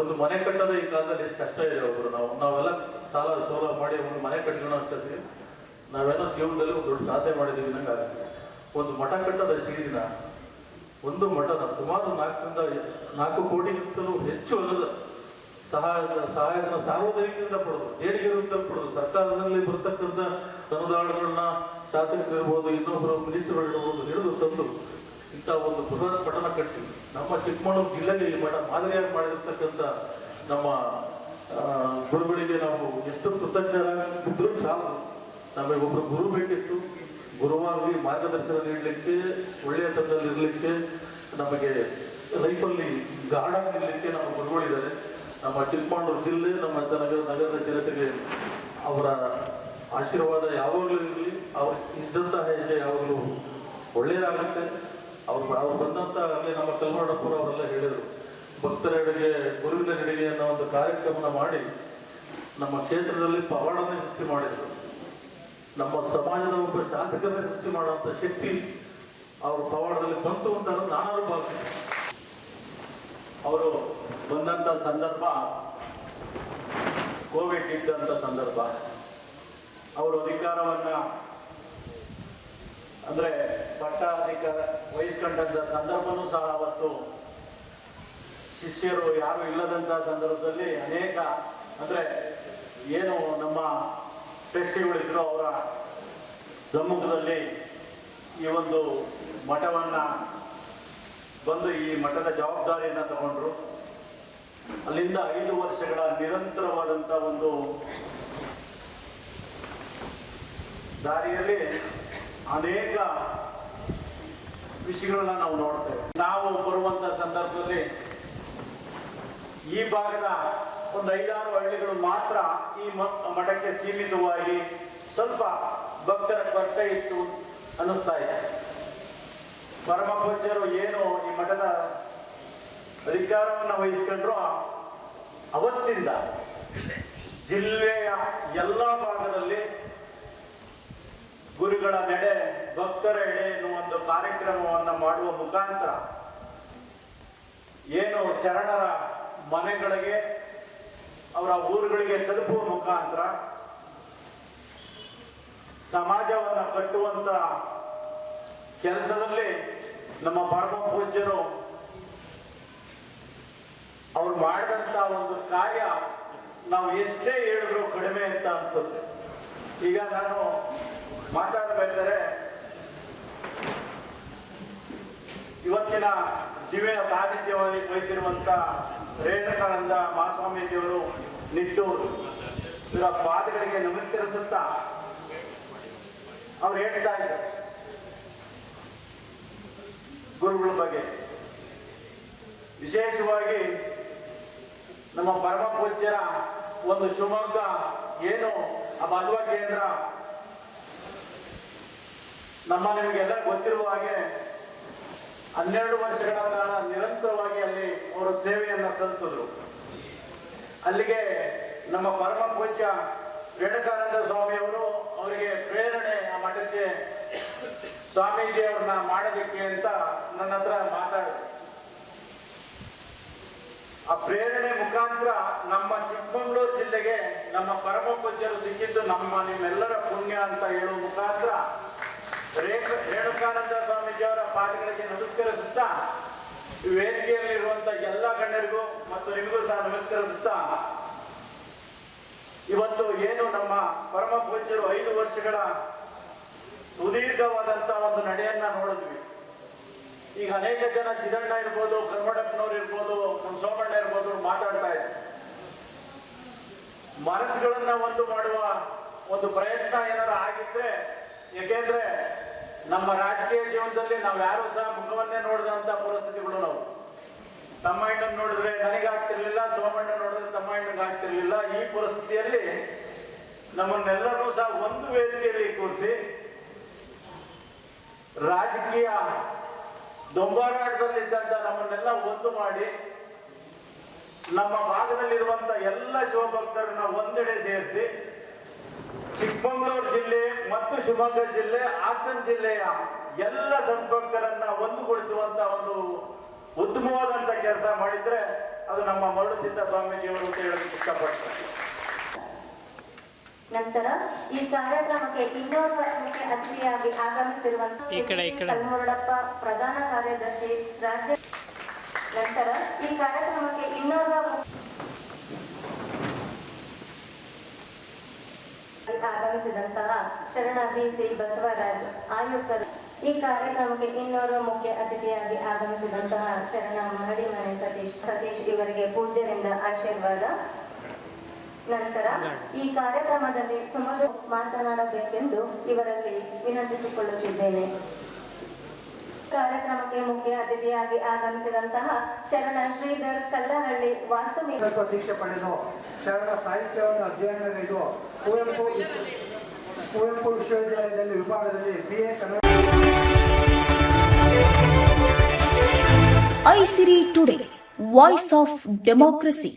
ಒಂದು ಮನೆ ಕಟ್ಟೋದು ಈ ಕಾಲದಲ್ಲಿ ಎಷ್ಟು ಕಷ್ಟ ಇದೆ. ಒಬ್ರು ನಾವೆಲ್ಲ ಸಾಲ ಸೋಲ ಮಾಡಿ ಒಂದು ಮನೆ ಕಟ್ಕೊಳ್ಳೋ ಅಷ್ಟೇ ನಾವೇನೋ ಜೀವನದಲ್ಲಿ ಒಂದು ದೊಡ್ಡ ಸಾಧನೆ ಮಾಡಿದೀವಿ ನಂಗೆ ಆಗುತ್ತೆ. ಒಂದು ಮಠ ಕಟ್ಟೋದು ಅಷ್ಟು ಈಜಿನ. ಒಂದು ಮಠದ ಸುಮಾರು 4 ಕೋಟಿಗಿಂತಲೂ ಹೆಚ್ಚು ಅಲ್ಲದ ಸಹಾಯಧನ ಸಾರ್ವಜನಿಕರಿಂದ ಪಡೆದು, ದೇಣಿಗೆ ರೂಪದಲ್ಲಿ ಪಡೆದು, ಸರ್ಕಾರದಲ್ಲಿ ಬರ್ತಕ್ಕಂಥ ಅನುದಾನಗಳನ್ನ ಶಾಸಕರಿರ್ಬೋದು, ಇನ್ನೊಬ್ಬರು ಮಿನಿಸ್ಟರ್ಗಳಿರ್ಬೋದು ಹಿಡಿದು ತಂದು ಇಂಥ ಒಂದು ಬೃಹತ್ ಮಠನ ಕಟ್ಟಿ ನಮ್ಮ ಚಿಕ್ಕಮಗಳೂರು ಜಿಲ್ಲೆಗೆ ಈ ಮಠ ಮಾದರಿಯಾಗಿ ಮಾಡಿರ್ತಕ್ಕಂಥ ನಮ್ಮ ಗುರುಗಳಿಗೆ ನಾವು ಎಷ್ಟು ಕೃತಜ್ಞರಾಗಿದ್ರೂ ಸಾಕು. ನಮಗೆ ಒಬ್ಬರು ಗುರು ಬೇಕಿತ್ತು. ಗುರುವಾಗಿ ಮಾರ್ಗದರ್ಶನ ನೀಡಲಿಕ್ಕೆ, ಒಳ್ಳೆಯ ತಂದಲ್ಲಿ ಇರಲಿಕ್ಕೆ, ನಮಗೆ ಲೈಫಲ್ಲಿ ಗಾಢಾಗಿ ನಿಲ್ಲಲಿಕ್ಕೆ ನಮ್ಮ ಗುರುಗಳಿದ್ದಾರೆ. ನಮ್ಮ ಚಿಕ್ಕಮಗಳೂರು ಜಿಲ್ಲೆ, ನಮ್ಮ ನಗರದ ಜನತೆಗೆ ಅವರ ಆಶೀರ್ವಾದ ಯಾವಾಗಲೂ ಇರಲಿ. ಅವ್ರು ಇದ್ದಂತಹ ಹೆಜ್ಜೆ ಯಾವಾಗಲೂ ಒಳ್ಳೆಯದಾಗುತ್ತೆ. ಅವ್ರು ಬಂದಂತ ಅಲ್ಲಿ ನಮ್ಮ ಕಲ್ಮಡಪುರ ಅವರೆಲ್ಲ ಹೇಳಿದರು, ಭಕ್ತರೆಡೆಗೆ ಗುರುವಿನ ನಡೆಗೆ ಅನ್ನೋ ಒಂದು ಕಾರ್ಯಕ್ರಮನ ಮಾಡಿ ನಮ್ಮ ಕ್ಷೇತ್ರದಲ್ಲಿ ಪವಾಡನೇ ಸೃಷ್ಟಿ ಮಾಡಿದ್ರು. ನಮ್ಮ ಸಮಾಜದ ಒಬ್ಬ ಶಾಸಕರನ್ನೇ ಸೃಷ್ಟಿ ಮಾಡುವಂಥ ಶಕ್ತಿ ಅವ್ರ ಪವಾಡದಲ್ಲಿ ಬಂತು ಅಂತ ನಾನು ಭಾವಿಸ್ತೀನಿ. ಅವರು ಬಂದಂಥ ಸಂದರ್ಭ ಕೋವಿಡ್ ಇದ್ದಂಥ ಸಂದರ್ಭ. ಅವರು ಅಧಿಕಾರವನ್ನ ಅಂದರೆ ಪಟ್ಟಾಧಿಕಾರ ವಹಿಸ್ಕೊಂಡಂಥ ಸಂದರ್ಭನೂ ಸಹ ಅವತ್ತು ಶಿಷ್ಯರು ಯಾರು ಇಲ್ಲದಂಥ ಸಂದರ್ಭದಲ್ಲಿ ಅನೇಕ ಅಂದರೆ ಏನು ನಮ್ಮ ಟ್ರಸ್ಟಿಗಳಿದ್ರು ಅವರ ಸಮ್ಮುಖದಲ್ಲಿ ಈ ಒಂದು ಮಠವನ್ನು ಬಂದು ಈ ಮಠದ ಜವಾಬ್ದಾರಿಯನ್ನು ತಗೊಂಡ್ರು. ಅಲ್ಲಿಂದ 5 ವರ್ಷಗಳ ನಿರಂತರವಾದಂಥ ಒಂದು ದಾರಿಯಲ್ಲಿ ಅನೇಕ ವಿಷಯಗಳನ್ನ ನಾವು ನೋಡ್ತೇವೆ. ನಾವು ಬರುವಂಥ ಸಂದರ್ಭದಲ್ಲಿ ಈ ಭಾಗದ ಒಂದು 5-6 ಹಳ್ಳಿಗಳು ಮಾತ್ರ ಈ ಮಠಕ್ಕೆ ಸೀಮಿತವಾಗಿ ಸ್ವಲ್ಪ ಭಕ್ತರ ಕೊರತೆ ಇತ್ತು ಅನ್ನಿಸ್ತಾ ಇದೆ. ಪರಮ ಪೂಜ್ಯರು ಏನು ಈ ಮಠದ ಅಧಿಕಾರವನ್ನು ವಹಿಸ್ಕೊಂಡ್ರು ಅವತ್ತಿಂದ ಜಿಲ್ಲೆಯ ಎಲ್ಲ ಭಾಗದಲ್ಲಿ ಗುರುಗಳ ನಡೆ, ಭಕ್ತರ ಎಡೆ ಎನ್ನುವ ಒಂದು ಕಾರ್ಯಕ್ರಮವನ್ನು ಮಾಡುವ ಮುಖಾಂತರ ಏನು ಶರಣರ ಮನೆಗಳಿಗೆ, ಅವರ ಊರುಗಳಿಗೆ ತಲುಪುವ ಮುಖಾಂತರ ಸಮಾಜವನ್ನು ಕಟ್ಟುವಂತ ಕೆಲಸದಲ್ಲಿ ನಮ್ಮ ಪರಮ ಪೂಜ್ಯರು ಅವ್ರು ಮಾಡಿದಂತ ಒಂದು ಕಾರ್ಯ ನಾವು ಎಷ್ಟೇ ಹೇಳಿದ್ರು ಕಡಿಮೆ ಅಂತ ಅನ್ಸುತ್ತೆ. ಈಗ ನಾನು ಮಾತಾಡಬೇಕಾದ್ರೆ ಇವತ್ತಿನ ದಿವ್ಯ ಸಾನ್ನಿಧ್ಯವಾಗಿ ವಹಿಸಿರುವಂತ ರೇಣುಕಾನಂದ ಮಹಾಸ್ವಾಮೀಜಿಯವರು ನಿಟ್ಟೂರು ಇವರ ಪಾದಗಳಿಗೆ ನಮಸ್ಕರಿಸುತ್ತಾ ಅವ್ರು ಹೇಳ್ತಾ ಇದ್ದಾರೆ ಗುರುಗಳ ಬಗ್ಗೆ. ವಿಶೇಷವಾಗಿ ನಮ್ಮ ಪರಮ ಪೂಜ್ಯರ ಒಂದು ಶಿವಮೊಗ್ಗ ಏನು ಆ ಬಸವ ಕೇಂದ್ರ ನಿಮಗೆಲ್ಲ ಗೊತ್ತಿರುವ ಹಾಗೆ 12 ವರ್ಷಗಳ ಕಾಲ ನಿರಂತರವಾಗಿ ಅಲ್ಲಿ ಅವರು ಸೇವೆಯನ್ನ ಸಲ್ಲಿಸಿದ್ರು. ಅಲ್ಲಿಗೆ ನಮ್ಮ ಪರಮ ಪೂಜ್ಯ ರೇಣುಕಾನಂದ ಸ್ವಾಮಿಯವರು ಅವರಿಗೆ ಪ್ರೇರಣೆ ಆ ಮಠಕ್ಕೆ ಸ್ವಾಮೀಜಿ ಅವ್ರನ್ನ ಮಾಡೋದಕ್ಕೆ ಅಂತ ನನ್ನ ಹತ್ರ ಮಾತಾಡಿದ್ರು. ಆ ಪ್ರೇರಣೆ ಮುಖಾಂತರ ನಮ್ಮ ಚಿಕ್ಕಮಗಳೂರು ಜಿಲ್ಲೆಗೆ ನಮ್ಮ ಪರಮ ಪೂಜ್ಯರು ಸಿಕ್ಕಿದ್ದು ನಿಮ್ಮೆಲ್ಲರ ಪುಣ್ಯ ಅಂತ ಹೇಳುವ ಮುಖಾಂತರ ರೇಣುಕಾನಂದ ಸ್ವಾಮೀಜಿ ಅವರ ಪಾದಗಳಿಗೆ ನಮಸ್ಕರಿಸುತ್ತಾ ವೇದಿಕೆಯಲ್ಲಿರುವಂತ ಎಲ್ಲ ಗಣ್ಯರಿಗೂ ಮತ್ತು ನಿಮಗೂ ಸಹ ನಮಸ್ಕರಿಸುತ್ತಾ, ಇವತ್ತು ಏನು ನಮ್ಮ ಪರಮ ಪೂಜ್ಯರು 5 ವರ್ಷಗಳ ಸುದೀರ್ಘವಾದಂತ ಒಂದು ನಡೆಯನ್ನ ನೋಡಿದ್ವಿ. ಈಗ ಅನೇಕ ಜನ ಚಿದಣ್ಣ ಇರ್ಬೋದು, ಕರ್ಮಡಪ್ಪನವ್ರು ಇರ್ಬೋದು, ನಮ್ಮ ಸೋಮಣ್ಣ ಇರ್ಬೋದು ಮಾತಾಡ್ತಾ ಇದ್ರು. ಮನಸ್ಸುಗಳನ್ನ ಒಂದು ಮಾಡುವ ಒಂದು ಪ್ರಯತ್ನ ಏನಾರು ಆಗಿದ್ರೆ, ಯಾಕೆಂದ್ರೆ ನಮ್ಮ ರಾಜಕೀಯ ಜೀವನದಲ್ಲಿ ನಾವು ಯಾರು ಸಹ ಮುಖವನ್ನೇ ನೋಡಿದಂತ ಪರಿಸ್ಥಿತಿಗಳು ನಾವು. ತಮ್ಮ ಅಣ್ಣನ್ ನೋಡಿದ್ರೆ ನನಗಾಗ್ತಿರ್ಲಿಲ್ಲ, ಸೋಮಣ್ಣ ನೋಡಿದ್ರೆ ತಮ್ಮ ಅಣ್ಣಗೆ ಆಗ್ತಿರ್ಲಿಲ್ಲ. ಈ ಪರಿಸ್ಥಿತಿಯಲ್ಲಿ ನಮ್ಮನ್ನೆಲ್ಲರೂ ಸಹ ಒಂದು ವೇದಿಕೆಯಲ್ಲಿ ಕೂರಿಸಿ ರಾಜಕೀಯ ದೊಂಬರಾಟದಲ್ಲಿದ್ದಂತ ನಮ್ಮನ್ನೆಲ್ಲ ಒಂದು ಮಾಡಿ ನಮ್ಮ ಭಾಗದಲ್ಲಿರುವಂತ ಎಲ್ಲ ಶಿವಭಕ್ತರನ್ನ ಒಂದೆಡೆ ಸೇರಿಸಿ ಚಿಕ್ಕಮಗಳೂರು ಜಿಲ್ಲೆ ಮತ್ತು ಶಿವಮೊಗ್ಗ ಜಿಲ್ಲೆ, ಹಾಸನ ಜಿಲ್ಲೆಯ ಎಲ್ಲ ಸದ್ಭಕ್ತರನ್ನ ಒಂದುಗೂಡಿಸುವಂತ ಒಂದು ಉತ್ತಮವಾದಂತ ಕೆಲಸ ಮಾಡಿದ್ರೆ ಅದು ನಮ್ಮ ಮರುಳಸಿದ್ದ ಸ್ವಾಮೀಜಿಯವರು ಅಂತ ಹೇಳೋದಕ್ಕೆ ಇಷ್ಟಪಡ್ತಾರೆ. ನಂತರ ಈ ಕಾರ್ಯಕ್ರಮಕ್ಕೆ ಇನ್ನೋರ್ವ ಮುಖ್ಯ ಅತಿಥಿಯಾಗಿ ಆಗಮಿಸಿರುವಂತಹ ಕಲ್ಮೂರಡಪ್ಪ ಪ್ರಧಾನ ಕಾರ್ಯದರ್ಶಿ ರಾಜ್ಯ. ನಂತರ ಈ ಕಾರ್ಯಕ್ರಮಕ್ಕೆ ಇನ್ನೋರ್ವ ಆಗಮಿಸಿದಂತಹ ಶರಣ ಬಿ.ಸಿ. ಬಸವರಾಜ್ ಆಯುಕ್ತರು. ಈ ಕಾರ್ಯಕ್ರಮಕ್ಕೆ ಇನ್ನೋರ್ವ ಮುಖ್ಯ ಅತಿಥಿಯಾಗಿ ಆಗಮಿಸಿದಂತಹ ಶರಣ ಮಹಡಿಮನೆ ಸತೀಶ್ ಇವರಿಗೆ ಪೂಜ್ಯರಿಂದ ಆಶೀರ್ವಾದ. ನಂತರ ಈ ಕಾರ್ಯಕ್ರಮದಲ್ಲಿ ಸುಮಧು ಮಾತನಾಡಬೇಕೆಂದು ಇವರಲ್ಲಿ ವಿನಂತಿಸಿಕೊಳ್ಳುತ್ತಿದ್ದೇನೆ. ಕಾರ್ಯಕ್ರಮಕ್ಕೆ ಮುಖ್ಯ ಅತಿಥಿಯಾಗಿ ಆಗಮಿಸಿದಂತಹ ಶರಣ ಶ್ರೀಧರ್ ಕಲ್ಲಹಳ್ಳಿ ದೀಕ್ಷೆ ಪಡೆದು ಶರಣ ಸಾಹಿತ್ಯವನ್ನು ಅಧ್ಯಯನಗೈದು ಕುವೆಂಪು ವಿಶ್ವವಿದ್ಯಾಲಯದಲ್ಲಿ ವಿಭಾಗದಲ್ಲಿ BA Kannada. Aisiri today, voice of democracy.